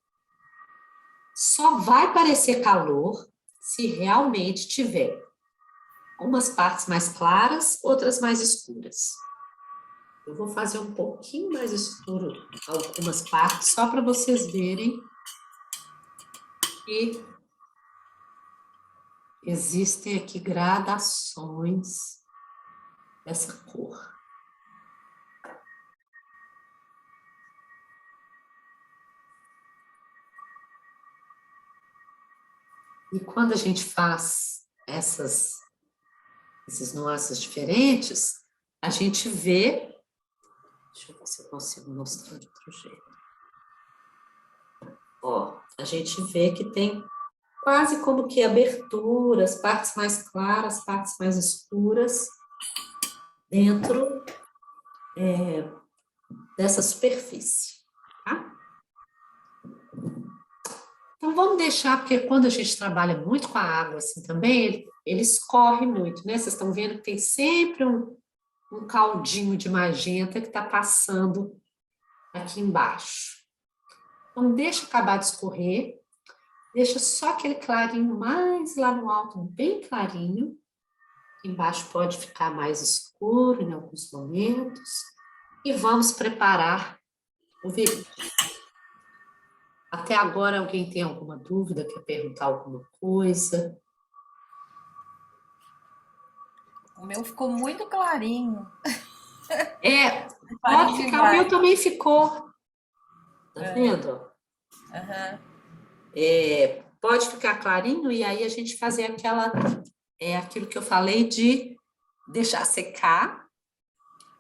Só vai parecer calor se realmente tiver umas partes mais claras, outras mais escuras. Eu vou fazer um pouquinho mais escuro algumas partes, só para vocês verem que existem aqui gradações dessa cor. E quando a gente faz esses nuances diferentes, a gente vê... Deixa eu ver se eu consigo mostrar de outro jeito. Ó, a gente vê que tem quase como que aberturas, partes mais claras, partes mais escuras, dentro dessa superfície, tá? Então, vamos deixar, porque quando a gente trabalha muito com a água assim também, ele escorre muito, né? Vocês estão vendo que tem sempre um caldinho de magenta que está passando aqui embaixo. Então, deixa acabar de escorrer, deixa só aquele clarinho mais lá no alto, bem clarinho. Embaixo pode ficar mais escuro em alguns momentos. E vamos preparar o verídio. Até agora, alguém tem alguma dúvida, quer perguntar alguma coisa? O meu ficou muito clarinho. Pode ficar, o meu também ficou. Tá É. vendo? Aham. Pode ficar clarinho e aí a gente fazer aquilo que eu falei de deixar secar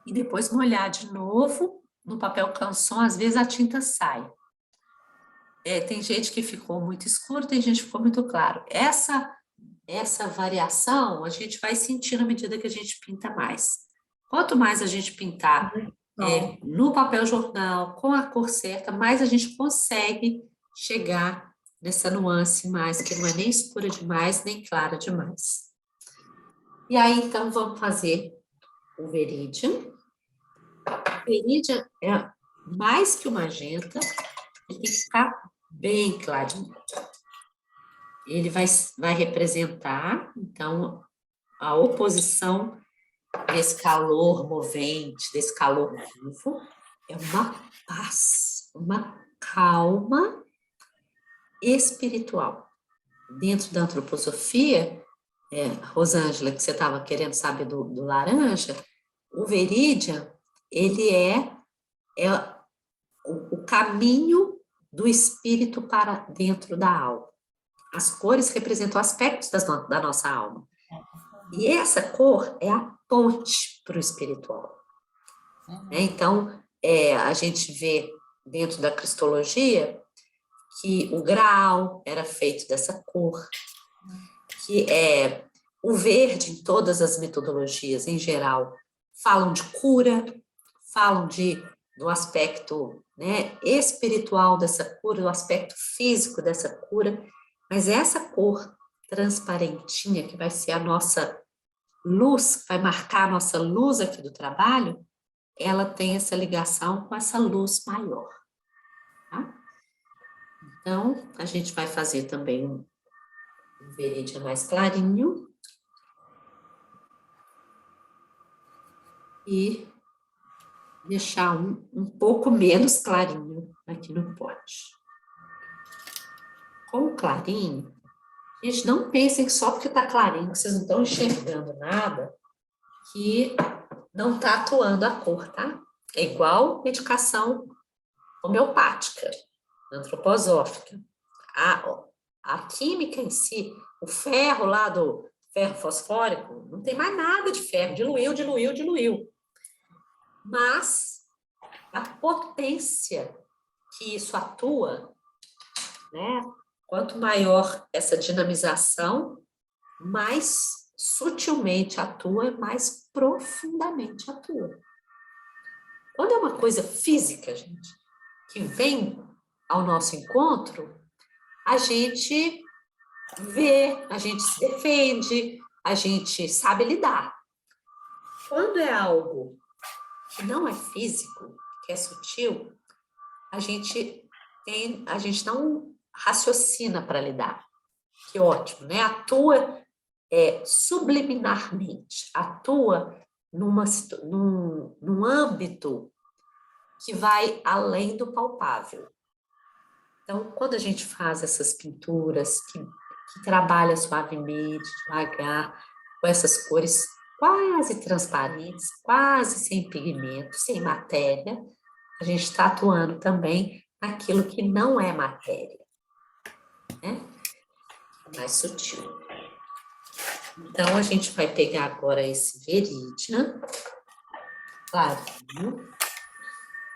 e depois molhar de novo no papel canson, às vezes a tinta sai. Tem gente que ficou muito escuro, tem gente que ficou muito claro. Essa variação a gente vai sentir na medida que a gente pinta mais. Quanto mais a gente pintar no papel jornal, com a cor certa, mais a gente consegue chegar nessa nuance mais, que não é nem escura demais, nem clara demais. E aí, então, vamos fazer o Veridian. O Veridian é mais que o magenta, ele tem que ficar bem clarinho. Ele vai representar, então, a oposição desse calor movente, desse calor vivo, é uma paz, uma calma espiritual. Dentro da antroposofia, Rosângela, que você estava querendo saber do laranja, o Veridian, ele é o caminho do espírito para dentro da alma. As cores representam aspectos da nossa alma. E essa cor é a ponte para o espiritual. Então, a gente vê dentro da cristologia que o graal era feito dessa cor, que o verde em todas as metodologias, em geral, falam de cura, falam do aspecto, né, espiritual dessa cura, do aspecto físico dessa cura, mas essa cor transparentinha, que vai ser a nossa luz, vai marcar a nossa luz aqui do trabalho, ela tem essa ligação com essa luz maior. Tá? Então, a gente vai fazer também um Veridian mais clarinho. E deixar um pouco menos clarinho aqui no pote. Com o clarinho, gente, não pensem que só porque está clarinho, que vocês não estão enxergando nada, que não está atuando a cor, tá? É igual medicação homeopática, antroposófica. A química em si, o ferro lá do ferro fosfórico, não tem mais nada de ferro, diluiu. Mas a potência que isso atua, né? Quanto maior essa dinamização, mais sutilmente atua, mais profundamente atua. Quando é uma coisa física, gente, que vem ao nosso encontro, a gente vê, a gente se defende, a gente sabe lidar. Quando é algo que não é físico, que é sutil, a gente não raciocina para lidar. Que ótimo, né? Atua subliminarmente, atua num âmbito que vai além do palpável. Então, quando a gente faz essas pinturas que trabalha suavemente, devagar, com essas cores quase transparentes, quase sem pigmento, sem matéria, a gente está atuando também naquilo que não é matéria, né? Mais sutil. Então, a gente vai pegar agora esse Veridian, clarinho,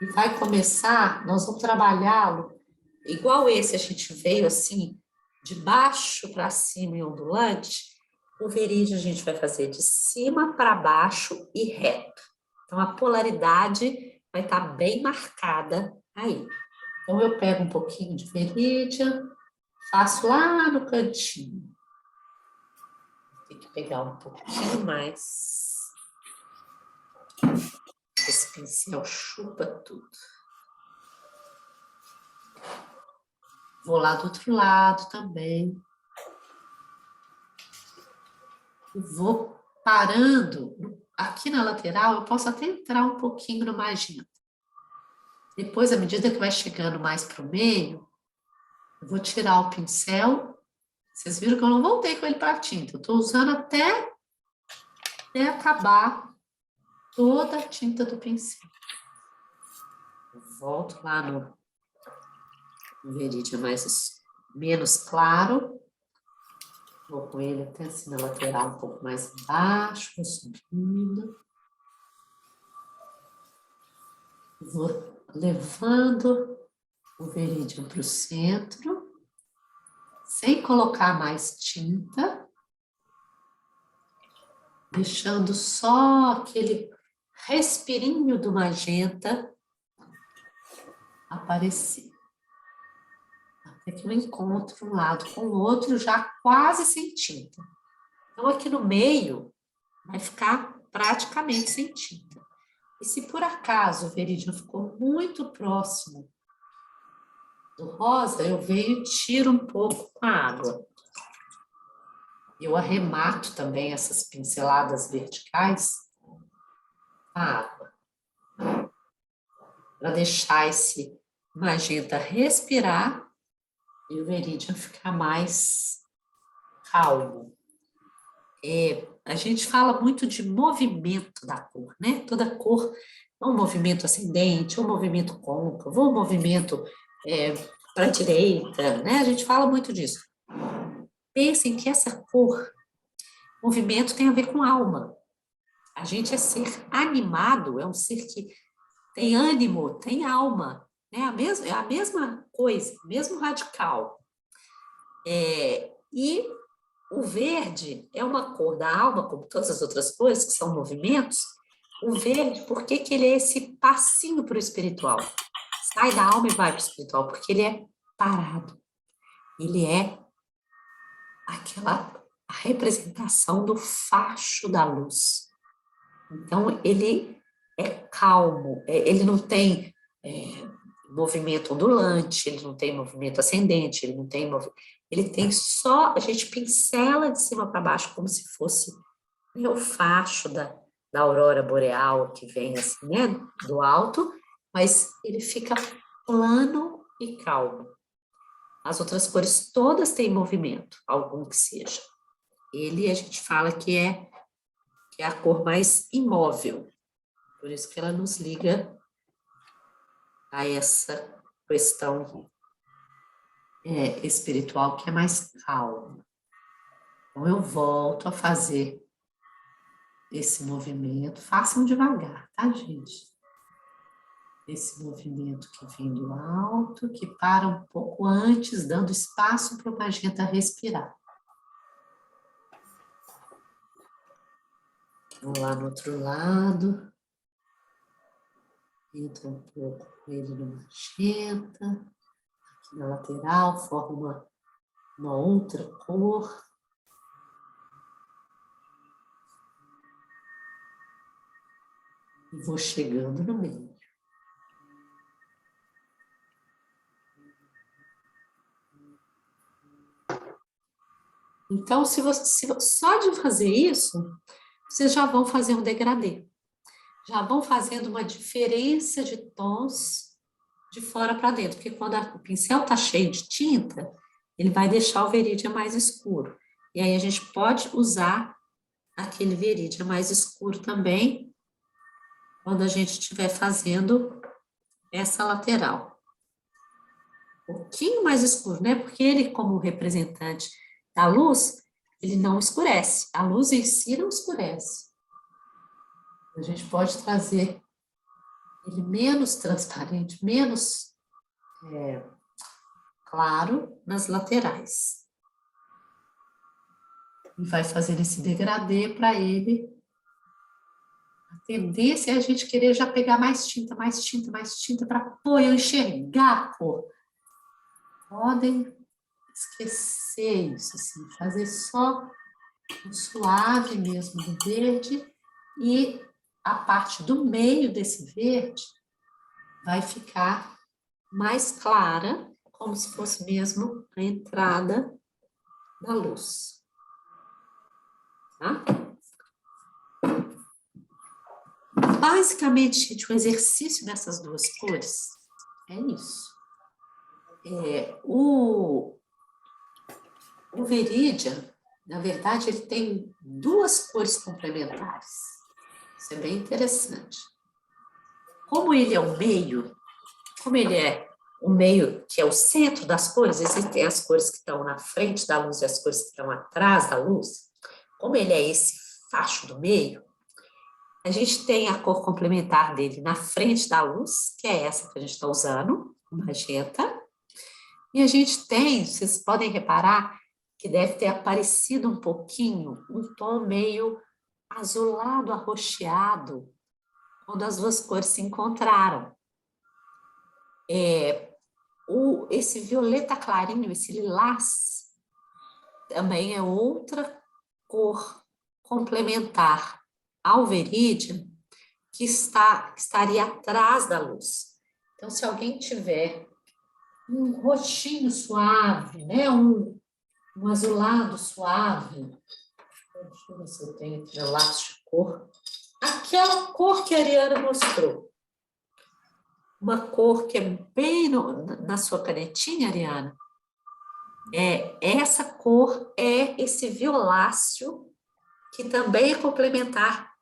e vai começar, nós vamos trabalhá-lo, igual esse a gente veio assim, de baixo para cima e ondulante, o Veridian a gente vai fazer de cima para baixo e reto. Então, a polaridade vai estar bem marcada aí. Então, eu pego um pouquinho de Veridian, faço lá no cantinho. Tem que pegar um pouquinho mais. Esse pincel chupa tudo. Vou lá do outro lado também. E vou parando. Aqui na lateral, eu posso até entrar um pouquinho no magenta. Depois, à medida que vai chegando mais para o meio, eu vou tirar o pincel. Vocês viram que eu não voltei com ele para a tinta. Eu estou usando até acabar toda a tinta do pincel. Eu volto lá no verídio menos claro. Vou com ele até assim na lateral, um pouco mais embaixo, vou subindo. Vou levando o verídio para o centro, sem colocar mais tinta, deixando só aquele respirinho do magenta aparecer. Até que eu encontro um lado com o outro já quase sem tinta. Então, aqui no meio vai ficar praticamente sem tinta. E se por acaso o verídio ficou muito próximo do rosa, eu venho e tiro um pouco com a água. Eu arremato também essas pinceladas verticais com a água. Para deixar esse magenta respirar e o verídio ficar mais calmo. A gente fala muito de movimento da cor, né? Toda cor é um movimento ascendente, um movimento côncavo, um movimento para a direita, né? A gente fala muito disso. Pensem que essa cor, movimento tem a ver com alma. A gente é ser animado, é um ser que tem ânimo, tem alma, né? É a mesma coisa, mesmo radical. E o verde é uma cor da alma, como todas as outras cores, que são movimentos. O verde, por que que ele é esse passinho para o espiritual? Sai da alma e vai para o espiritual, porque ele é parado. Ele é a representação do facho da luz. Então, ele é calmo, ele não tem movimento ondulante, ele não tem movimento ascendente, ele não tem ele tem só, a gente pincela de cima para baixo, como se fosse o facho da aurora boreal, que vem assim, né, do alto, mas ele fica plano e calmo. As outras cores todas têm movimento, algum que seja. Ele, a gente fala que é a cor mais imóvel, por isso que ela nos liga a essa questão espiritual que é mais calma. Então, eu volto a fazer esse movimento. Façam devagar, tá, gente? Esse movimento que vem do alto, que para um pouco antes, dando espaço para o magenta respirar. Vou lá no outro lado. Entra um pouco com ele no magenta. Aqui na lateral, forma uma outra cor. E vou chegando no meio. Então, só de fazer isso, vocês já vão fazer um degradê. Já vão fazendo uma diferença de tons de fora para dentro. Porque quando o pincel está cheio de tinta, ele vai deixar o verídio mais escuro. E aí a gente pode usar aquele verídio mais escuro também, quando a gente estiver fazendo essa lateral. Um pouquinho mais escuro, né? Porque ele, como representante da luz, ele não escurece. A luz em si não escurece. A gente pode trazer ele menos transparente, menos claro nas laterais. E vai fazer esse degradê para ele. A tendência é a gente querer já pegar mais tinta, mais tinta, mais tinta, para eu enxergar a cor. Podem esquecer isso, assim, fazer só o suave mesmo do verde, e a parte do meio desse verde vai ficar mais clara, como se fosse mesmo a entrada da luz. Tá? Basicamente, gente, o exercício dessas duas cores é isso. O Veridian, na verdade, ele tem duas cores complementares. Isso é bem interessante. Como ele é o meio, como ele é o meio que é o centro das cores, existem as cores que estão na frente da luz e as cores que estão atrás da luz. Como ele é esse facho do meio, a gente tem a cor complementar dele na frente da luz, que é essa que a gente está usando, o magenta. E a gente tem, vocês podem reparar, que deve ter aparecido um pouquinho, um tom meio azulado, arroxeado, quando as duas cores se encontraram. Esse violeta clarinho, esse lilás, também é outra cor complementar ao Veridian, que estaria atrás da luz. Então, se alguém tiver um roxinho suave, né, um azulado suave, deixa eu ver se eu tenho aqui o lápis de cor, aquela cor que a Ariana mostrou, uma cor que é bem na sua canetinha, Ariana, essa cor é esse violáceo, que também é complementar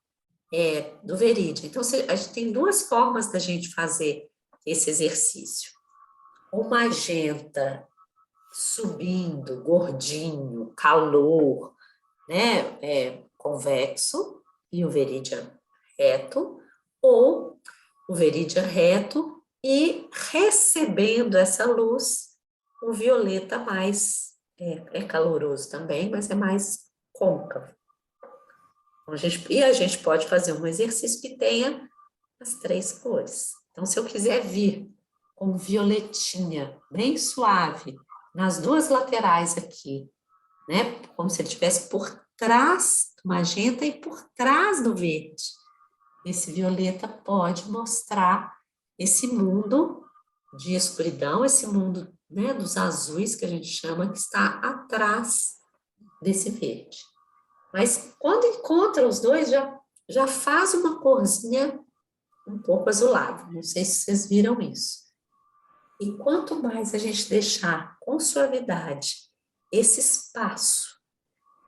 do Veridian. Então, a gente tem duas formas da gente fazer esse exercício. O magenta subindo, gordinho, calor, né, convexo, e o Veridian reto, ou o Veridian reto e recebendo essa luz, o violeta mais, caloroso também, mas é mais côncavo. Então, a gente pode fazer um exercício que tenha as três cores. Então, se eu quiser vir com violetinha, bem suave, nas duas laterais aqui, né? Como se ele estivesse por trás do magenta e por trás do verde. Esse violeta pode mostrar esse mundo de escuridão, esse mundo, né, dos azuis, que a gente chama, que está atrás desse verde. Mas quando encontra os dois, já faz uma corzinha um pouco azulada. Não sei se vocês viram isso. E quanto mais a gente deixar com suavidade esse espaço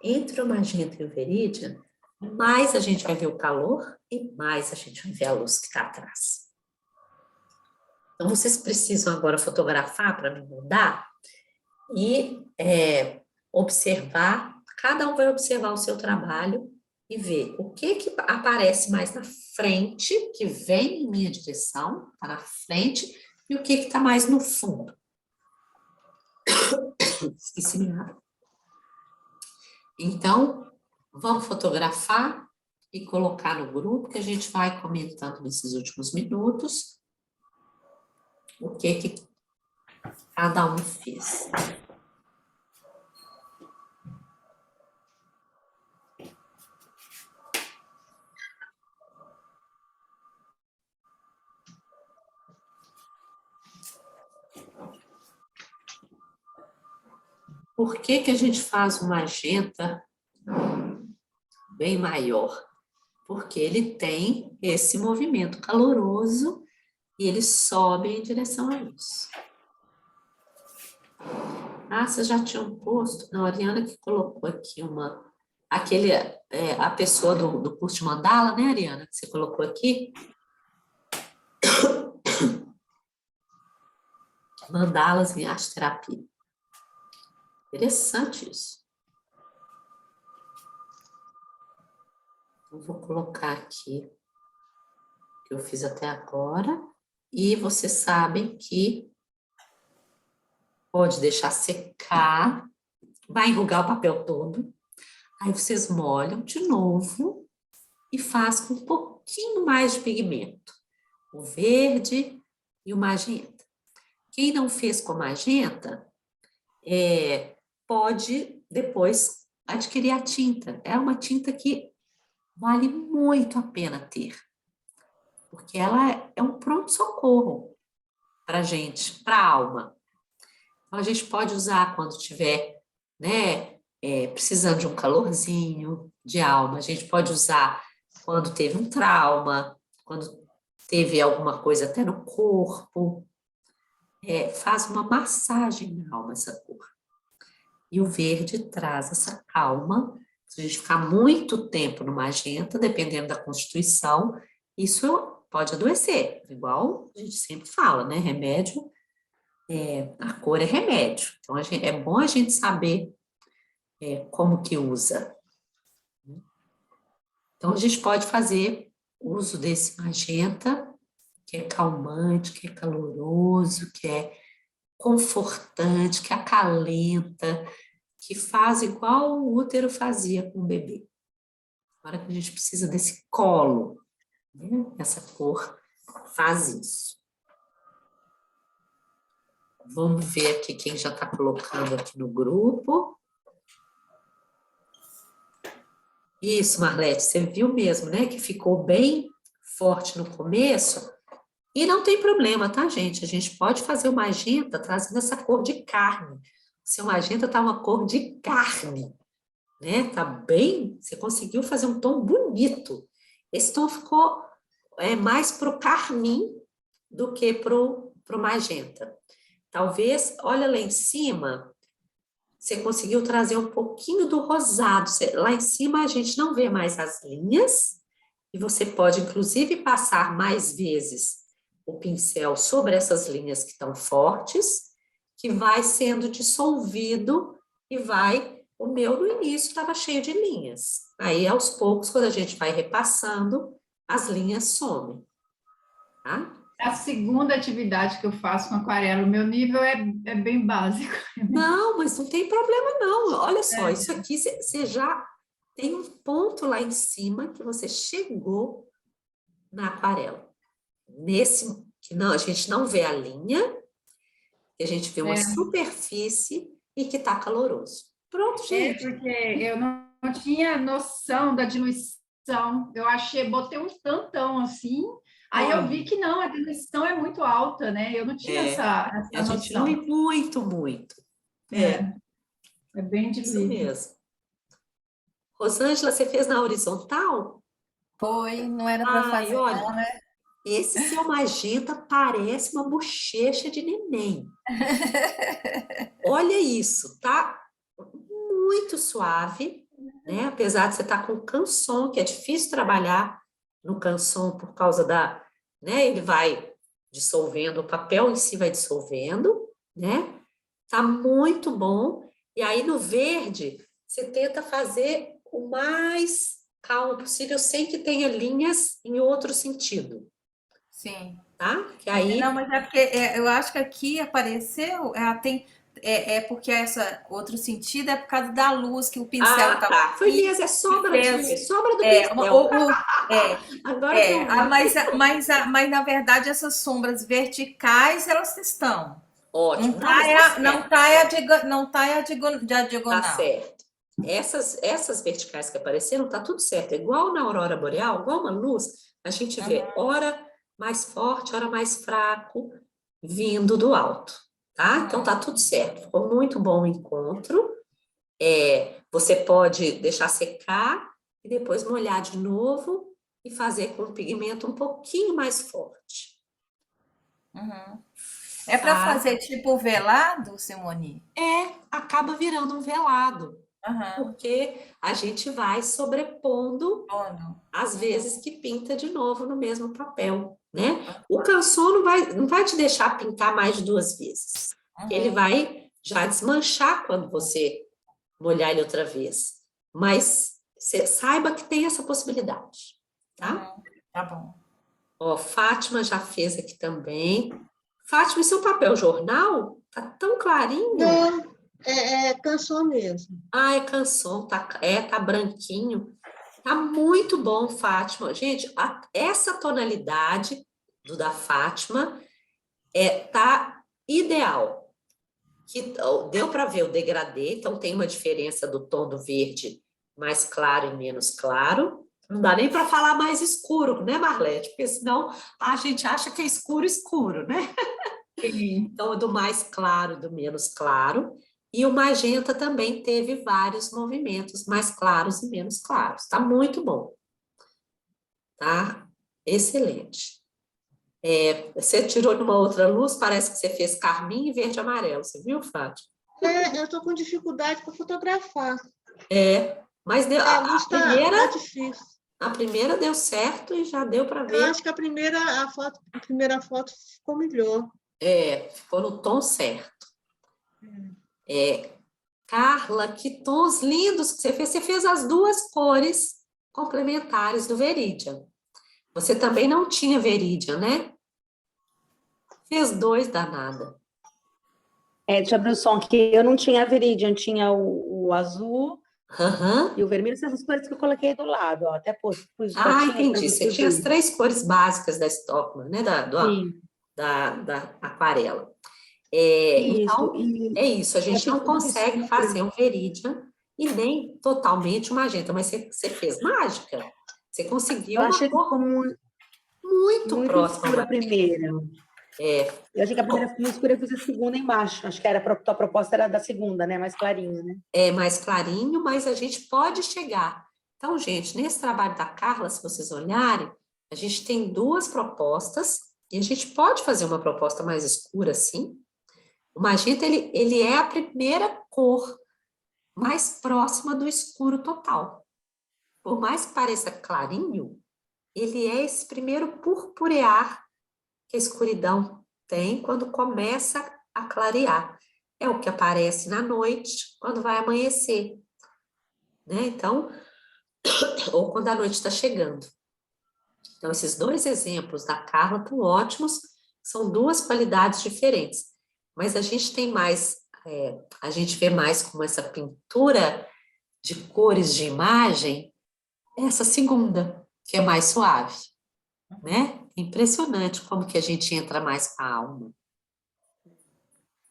entre o magenta e o Veridian, mais a gente vai ver o calor e mais a gente vai ver a luz que está atrás. Então, vocês precisam agora fotografar para me mudar e observar, cada um vai observar o seu trabalho e ver o que aparece mais na frente, que vem em minha direção, está na frente, e o que está mais no fundo. Esqueci minha água. Então, vamos fotografar e colocar no grupo, que a gente vai comentando nesses últimos minutos o que cada um fez. Por que a gente faz um magenta bem maior? Porque ele tem esse movimento caloroso e ele sobe em direção à luz. Ah, vocês já tinham posto? Não, a Ariana que colocou aqui a pessoa do curso de mandala, né, Ariana, que você colocou aqui? Mandalas em arte terapia. Interessante isso. Eu vou colocar aqui o que eu fiz até agora. E vocês sabem que pode deixar secar, vai enrugar o papel todo. Aí vocês molham de novo e faz com um pouquinho mais de pigmento. O verde e o magenta. Quem não fez com magenta, pode depois adquirir a tinta. É uma tinta que vale muito a pena ter, porque ela é um pronto-socorro para a gente, para a alma. Então, a gente pode usar quando tiver, né, precisando de um calorzinho de alma. A gente pode usar quando teve um trauma, quando teve alguma coisa até no corpo. Faz uma massagem na alma essa cor. E o verde traz essa calma. Se a gente ficar muito tempo no magenta, dependendo da constituição, isso pode adoecer. Igual a gente sempre fala, né? Remédio, a cor é remédio. Então, é bom a gente saber como que usa. Então, a gente pode fazer uso desse magenta, que é calmante, que é caloroso, que é confortante, que acalenta, que faz igual o útero fazia com o bebê. Agora que a gente precisa desse colo, né? Essa cor faz isso. Vamos ver aqui quem já está colocando aqui no grupo. Isso, Marlete, você viu mesmo, né? Que ficou bem forte no começo. E não tem problema, tá, gente? A gente pode fazer o magenta trazendo essa cor de carne. O seu magenta tá uma cor de carne, né? Tá bem, você conseguiu fazer um tom bonito. Esse tom ficou mais pro carmim do que pro magenta. Talvez, olha lá em cima, você conseguiu trazer um pouquinho do rosado. Lá em cima a gente não vê mais as linhas, e você pode, inclusive, passar mais vezes o pincel sobre essas linhas que estão fortes, que vai sendo dissolvido e vai... O meu, no início, estava cheio de linhas. Aí, aos poucos, quando a gente vai repassando, as linhas somem, tá? É a segunda atividade que eu faço com aquarela. O meu nível é bem básico. Não, mas não tem problema, não. Olha só, isso aqui, você já tem um ponto lá em cima que você chegou na aquarela. Nesse, que não, a gente não vê a linha, a gente vê uma superfície e que está caloroso. Pronto, gente. Porque eu não tinha noção da diluição. Eu botei um tantão assim, aí eu vi que não, a diluição é muito alta, né? Eu não tinha essa A gente noção. dilui muito, muito. É bem Isso diluído. mesmo. Rosângela, você fez na horizontal? Foi, não era para fazer olha, não, né? esse seu magenta parece uma bochecha de neném. Olha isso, tá muito suave, né? Apesar de você estar com canson, que é difícil trabalhar no canson por causa da, né? Ele vai dissolvendo, o papel em si vai dissolvendo, né? Tá muito bom. E aí no verde, você tenta fazer o mais calmo possível, sem que tenha linhas em outro sentido, Sim. tá? Que aí... Não, mas é porque eu acho que aqui apareceu, ela tem, porque essa outro sentido é por causa da luz que o pincel estava tá. Foi aqui mesmo, é sombra, fez. sombra do É, pincel. Agora que eu mas na verdade essas sombras verticais elas estão. Ótimo. Não tá a Tá diagonal. certo. Essas verticais que apareceram, tá tudo certo. É igual na aurora boreal, igual uma luz, a gente vê hora mais forte, hora mais fraco, vindo do alto, tá? Então tá tudo certo. Ficou muito bom o encontro. Você pode deixar secar e depois molhar de novo e fazer com o pigmento um pouquinho mais forte. É para Tá? fazer tipo velado, Simone? Acaba virando um velado, Aham. porque a gente vai sobrepondo Olha. às vezes que pinta de novo no mesmo papel, né? O canson não vai te deixar pintar mais de 2 vezes. Ele vai já desmanchar quando você molhar ele outra vez. Mas você saiba que tem essa possibilidade, tá? Tá bom. Ó, Fátima já fez aqui também. Fátima, esse é um papel jornal? Tá tão clarinho. Não, é canção mesmo. É canson, tá branquinho. Tá muito bom, Fátima. Gente, essa tonalidade da Fátima tá ideal. que deu para ver o degradê, então tem uma diferença do tom do verde mais claro e menos claro. Não dá nem para falar mais escuro, né, Marlete? Porque senão a gente acha que é escuro, escuro, né? Sim. Então, do mais claro, do menos claro. E o magenta também teve vários movimentos, mais claros e menos claros. Tá muito bom. Tá? Excelente. Você tirou numa outra luz, parece que você fez carmim e verde e amarelo. Você viu, Fátima? Eu estou com dificuldade para fotografar. Mas deu, A luz tá difícil. a primeira deu certo e já deu para Eu ver. acho que a primeira foto ficou melhor. Ficou no tom certo. Carla, que tons lindos que você fez. Você fez as duas cores complementares do Veridian. Você também não tinha Veridian, né? Fez dois danada. Deixa eu abrir o som, que eu não tinha a Viridian, tinha o azul Aham. e o vermelho, são as cores que eu coloquei do lado, ó. Até pus fotinhas para Entendi. Você vocês tinha as verem. 3 cores básicas da Stockmann, né? Sim, Da aquarela. isso. Então, E é isso. A eu gente achei não que muito consegue escuro. fazer um Veridian e nem totalmente um magenta, mas você fez mágica. Você conseguiu Eu uma achei que cor ficou muito muito próxima ao escura a magenta. primeira. Eu achei que a primeira ficou muito escura, eu fiz a segunda embaixo. Acho que a tua proposta era da segunda, né? Mais clarinha, né? É mais clarinho, mas a gente pode chegar. Então, gente, nesse trabalho da Carla, se vocês olharem, a gente tem 2 propostas e a gente pode fazer uma proposta mais escura, sim. O magenta, ele é a primeira cor mais próxima do escuro total. Por mais que pareça clarinho, ele é esse primeiro purpurear que a escuridão tem quando começa a clarear. É o que aparece na noite, quando vai amanhecer, né? Então, ou quando a noite está chegando. Então, esses 2 exemplos da Carla estão ótimos, são 2 qualidades diferentes. Mas a gente tem mais, a gente vê mais como essa pintura de cores de imagem, essa segunda, que é mais suave, né? Impressionante como que a gente entra mais com a alma.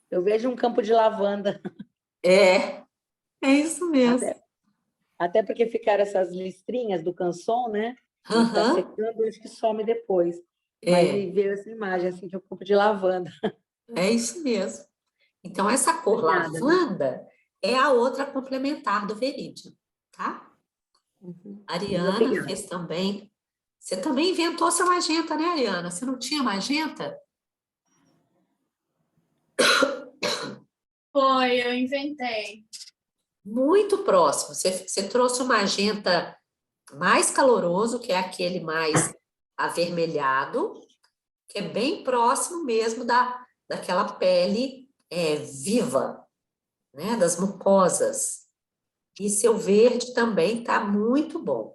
Eu vejo um campo de lavanda. É isso mesmo. Até porque ficaram essas listrinhas do canson, né? E está Aham. secando, acho que some depois. Mas me veio essa imagem, assim, de um campo de lavanda. É isso mesmo. Então, essa cor Obrigada. lavanda é a outra complementar do Veridian, tá? A Ariana Obrigada. fez também. Você também inventou seu magenta, né, Ariana? Você não tinha magenta? Foi, eu inventei. Muito próximo. Você trouxe o magenta mais caloroso, que é aquele mais avermelhado, que é bem próximo mesmo daquela pele viva, né, das mucosas. E seu verde também está muito bom.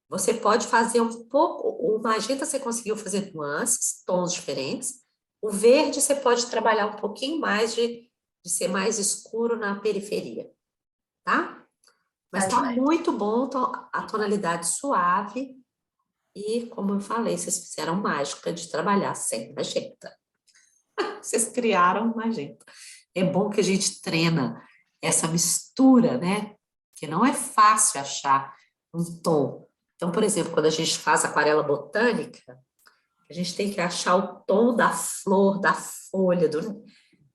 Você pode fazer um pouco, o magenta você conseguiu fazer nuances, tons diferentes. O verde você pode trabalhar um pouquinho mais de ser mais escuro na periferia, tá? Mas Tá tá joia. muito bom, a tonalidade suave. E, como eu falei, vocês fizeram mágica de trabalhar sem magenta. Vocês criaram magenta. É bom que a gente treina essa mistura, né? Que não é fácil achar um tom. Então, por exemplo, quando a gente faz aquarela botânica, a gente tem que achar o tom da flor, da folha,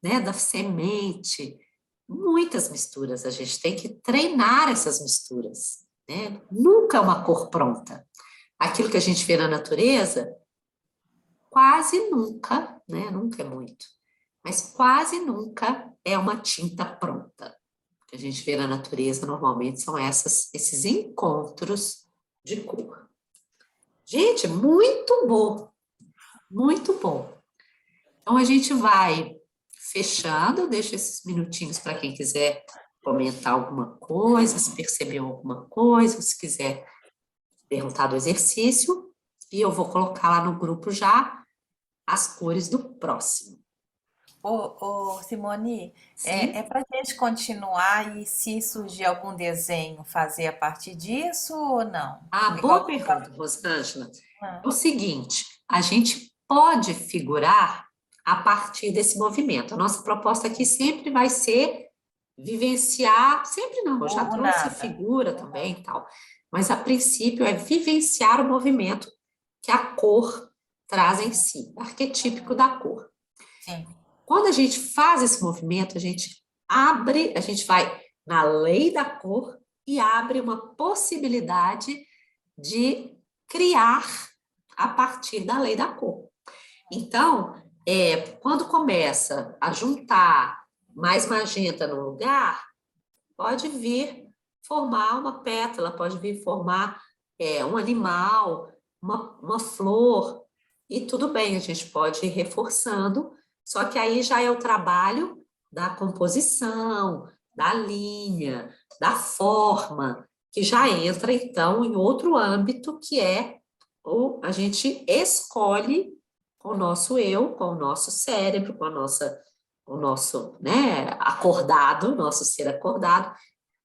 né, da semente. Muitas misturas, a gente tem que treinar essas misturas, né? Nunca é uma cor pronta. Aquilo que a gente vê na natureza, quase nunca, né? Nunca é muito, mas quase nunca é uma tinta pronta. O que a gente vê na natureza normalmente são esses encontros de cor. Gente, muito bom, muito bom. Então a gente vai fechando, eu deixo esses minutinhos para quem quiser comentar alguma coisa, se percebeu alguma coisa, se quiser perguntar do exercício, e eu vou colocar lá no grupo já as cores do próximo. Simone, Sim? é para a gente continuar e se surgir algum desenho, fazer a partir disso ou não? Boa pergunta, Rosângela. Ah. É o seguinte, a gente pode figurar a partir desse movimento. A nossa proposta aqui sempre vai ser vivenciar, sempre não, eu já O trouxe nada. figura também e tal, mas a princípio é vivenciar o movimento que a cor traz em si, arquetípico da cor. Sim. Quando a gente faz esse movimento, a gente vai na lei da cor e abre uma possibilidade de criar a partir da lei da cor. Então, quando começa a juntar mais magenta no lugar, pode vir formar uma pétala, pode vir formar um animal, uma flor, e tudo bem, a gente pode ir reforçando, só que aí já é o trabalho da composição, da linha, da forma, que já entra, então, em outro âmbito, que é a gente escolhe com o nosso eu, com o nosso cérebro, com o nosso, né, acordado, nosso ser acordado,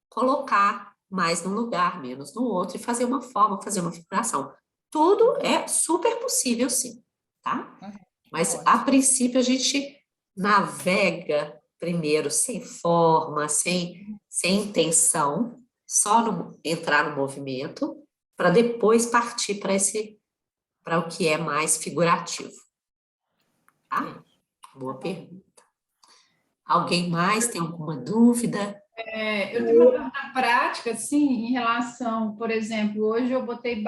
colocar mais num lugar, menos no outro, e fazer uma forma, fazer uma figuração. Tudo é super possível, sim, tá? Mas, a princípio, a gente navega primeiro sem forma, sem intenção, só entrar no movimento, para depois partir para o que é mais figurativo. Tá? Boa pergunta. Alguém mais tem alguma dúvida? Eu tenho uma dúvida prática, assim, em relação, por exemplo, hoje eu botei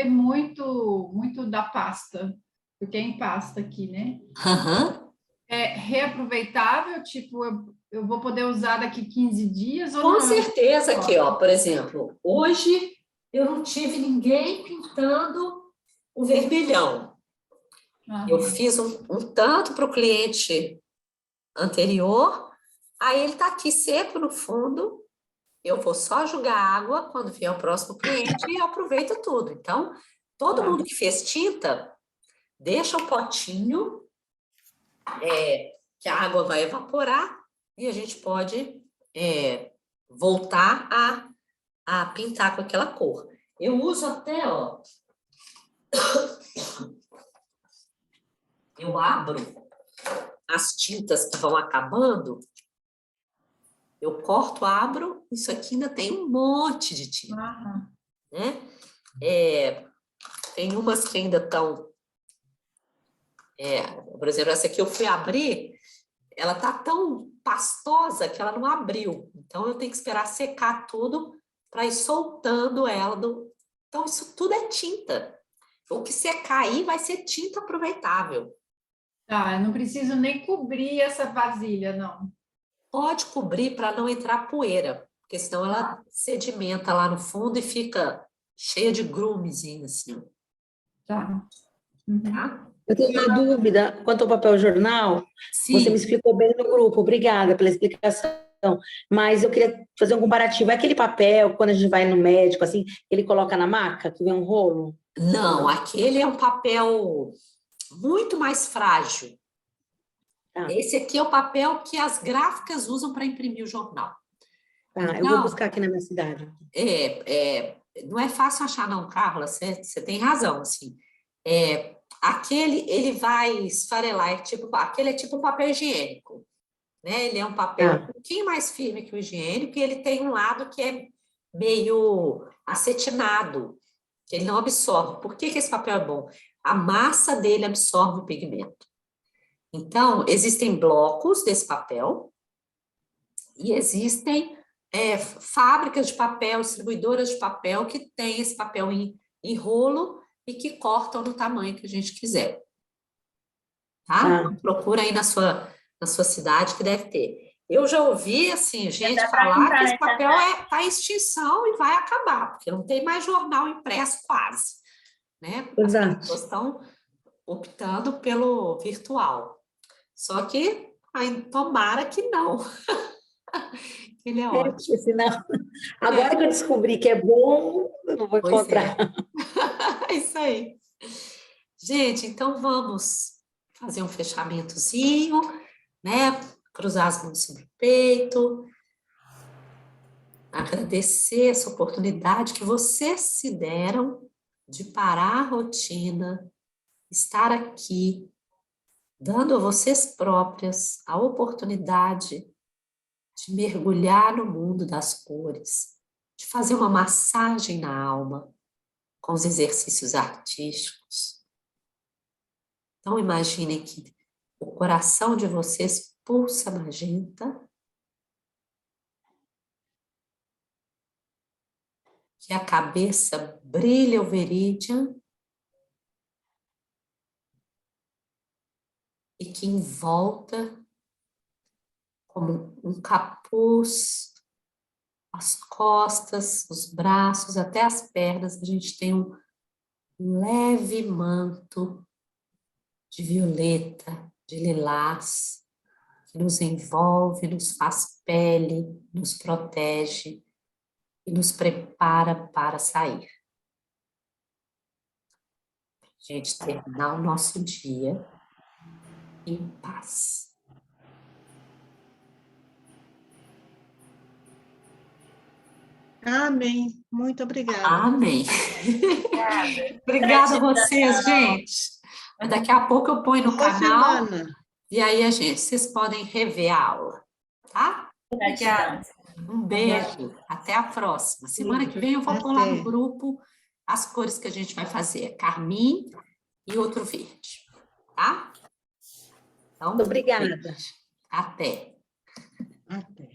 muito da pasta, porque é em pasta aqui, né? Aham. É reaproveitável, tipo, eu vou poder usar daqui 15 dias ou Com não? certeza aqui, ó, por exemplo, hoje eu não tive ninguém pintando o vermelhão. Eu fiz um tanto para o cliente anterior, aí ele está aqui seco no fundo, eu vou só jogar água quando vier o próximo cliente e eu aproveito tudo. Então, todo mundo que fez tinta, deixa o potinho, que a água vai evaporar, e a gente pode voltar a pintar com aquela cor. Eu uso até, ó, eu abro as tintas que vão acabando, eu corto, abro, isso aqui ainda tem um monte de tinta, né? Tem umas que ainda estão, por exemplo, essa aqui eu fui abrir, ela tá tão pastosa que ela não abriu, então eu tenho que esperar secar tudo para ir soltando ela Então, isso tudo é tinta. O que secar aí vai ser tinta aproveitável. Tá, eu não preciso nem cobrir essa vasilha, não. Pode cobrir para não entrar poeira, porque senão ela sedimenta lá no fundo e fica cheia de grumezinho, assim. Tá. Tá? Eu tenho uma dúvida quanto ao papel jornal. Você me Sim. explicou bem no grupo, obrigada pela explicação. Mas eu queria fazer um comparativo. É aquele papel, quando a gente vai no médico, assim, ele coloca na maca, que vem um rolo? Não, aquele é um papel muito mais frágil. Tá. Esse aqui é o papel que as gráficas usam para imprimir o jornal. Tá, eu vou Então, buscar aqui na minha cidade. não é fácil achar, não, Carla, você tem razão, assim. Aquele, ele vai esfarelar, aquele é tipo um papel higiênico, né? Ele é um papel um pouquinho mais firme que o higiênico e ele tem um lado que é meio acetinado, que ele não absorve. Por que esse papel é bom? A massa dele absorve o pigmento. Então, existem blocos desse papel e existem fábricas de papel, distribuidoras de papel que têm esse papel em rolo e que cortam no tamanho que a gente quiser. Tá? Então, procura aí na sua cidade que deve ter. Eu já ouvi, assim, gente falar que esse papel está em extinção e vai acabar, porque não tem mais jornal impresso quase, né? As pessoas estão optando pelo virtual. Só que, tomara que não. Ele é ótimo. Senão, agora que eu descobri que é bom, eu não vou encontrar. É isso aí. Gente, então vamos fazer um fechamentozinho, né? Cruzar as mãos sobre o peito. Agradecer essa oportunidade que vocês se deram de parar a rotina, estar aqui dando a vocês próprias a oportunidade de mergulhar no mundo das cores, de fazer uma massagem na alma com os exercícios artísticos. Então, imaginem que o coração de vocês pulsa magenta, que a cabeça brilha o verídio e que em volta, como um capuz, as costas, os braços, até as pernas, a gente tem um leve manto de violeta, de lilás, que nos envolve, nos faz pele, nos protege e nos prepara para sair. Para a gente terminar o nosso dia em paz. Amém. Muito obrigada. Amém. Obrigada. Obrigada a Gratidão. vocês, gente. Daqui a pouco eu ponho no Boa canal semana. e aí, vocês podem rever a aula, tá? Gratidão. Um beijo. Até a próxima. Semana que vem eu vou pôr lá no Até. grupo as cores que a gente vai fazer. Carmim e outro verde, tá? Então, Obrigada. até. Até.